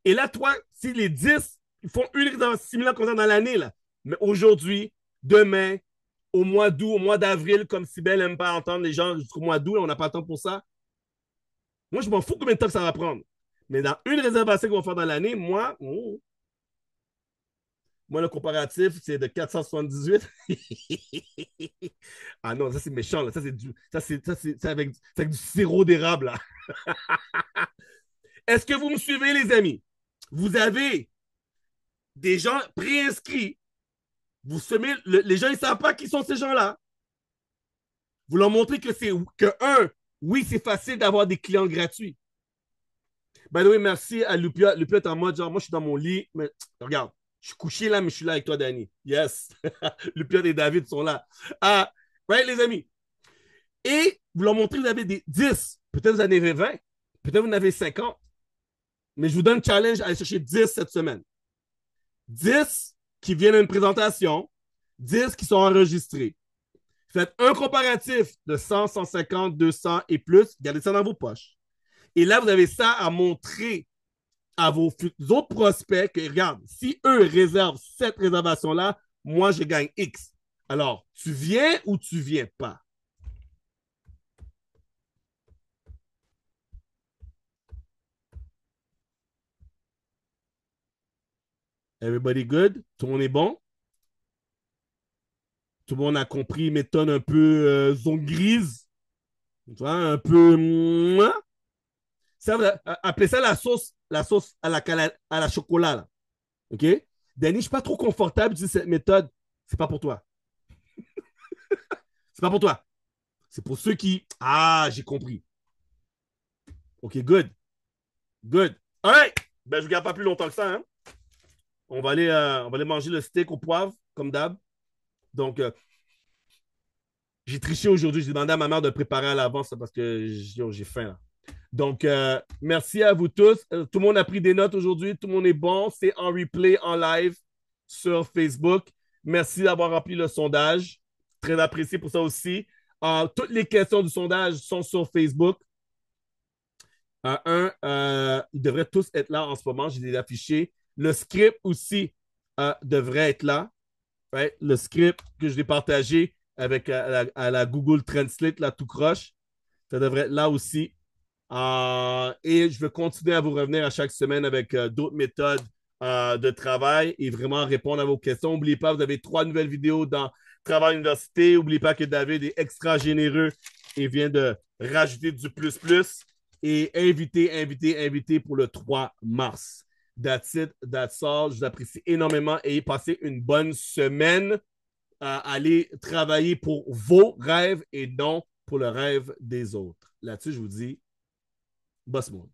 Speaker 1: Et là, toi, si les 10, ils font une résidence similaire comme ça dans l'année, là. Mais aujourd'hui, demain, au mois d'août, au mois d'avril, comme Sybelle n'aime pas entendre les gens jusqu'au mois d'août, on n'a pas le temps pour ça. Moi, je m'en fous combien de temps que ça va prendre. Mais dans une réservation qu'on va faire dans l'année, moi, le comparatif, c'est de 478. Ah non, ça c'est méchant, là. Ça, c'est avec du sirop d'érable, là. Est-ce que vous me suivez, les amis? Vous avez des gens préinscrits. Vous semez, les gens, ils ne savent pas qui sont ces gens-là. Vous leur montrez oui, c'est facile d'avoir des clients gratuits. By the way, merci à Lupia. Lupia est en mode genre, moi, je suis dans mon lit, mais regarde, je suis couché là, mais je suis là avec toi, Danny. Yes. Lupia et David sont là. Right, les amis? Et vous leur montrez, vous avez des 10. Peut-être vous en avez 20. Peut-être vous en avez 50. Mais je vous donne le challenge à aller chercher 10 cette semaine. 10 qui viennent à une présentation, 10 qui sont enregistrés. Faites un comparatif de 100, 150, 200 et plus. Gardez ça dans vos poches. Et là, vous avez ça à montrer à vos autres prospects que, regarde, si eux réservent cette réservation-là, moi, je gagne X. Alors, tu viens ou tu viens pas? Everybody good? Tout le monde est bon? Tout le monde a compris méthode un peu zone grise? Tu vois, un peu... Ça, appelez ça la sauce à la chocolat. Là. OK? Danny, je ne suis pas trop confortable d'utiliser cette méthode. C'est pas pour toi. C'est pas pour toi. C'est pour ceux qui. Ah, j'ai compris. OK, good. Good. All right. Ben, je ne vous garde pas plus longtemps que ça. Hein? On va aller manger le steak au poivre, comme d'hab. Donc, j'ai triché aujourd'hui. J'ai demandé à ma mère de préparer à l'avance parce que j'ai faim. Là. Donc, merci à vous tous. Tout le monde a pris des notes aujourd'hui. Tout le monde est bon. C'est en replay, en live sur Facebook. Merci d'avoir rempli le sondage. Très apprécié pour ça aussi. Toutes les questions du sondage sont sur Facebook. Ils devraient tous être là en ce moment. J'ai les affichés. Le script aussi devrait être là. Right? Le script que je l'ai partagé avec à la Google Translate, là, tout croche. Ça devrait être là aussi. Et je vais continuer à vous revenir à chaque semaine avec d'autres méthodes de travail et vraiment répondre à vos questions. N'oubliez pas, vous avez 3 nouvelles vidéos dans Travail Université. N'oubliez pas que David est extra généreux et vient de rajouter du plus. Et invité pour le 3 mars. That's it, that's all. Je vous apprécie énormément et passez une bonne semaine à aller travailler pour vos rêves et non pour le rêve des autres. Là-dessus, je vous dis Boss Mode.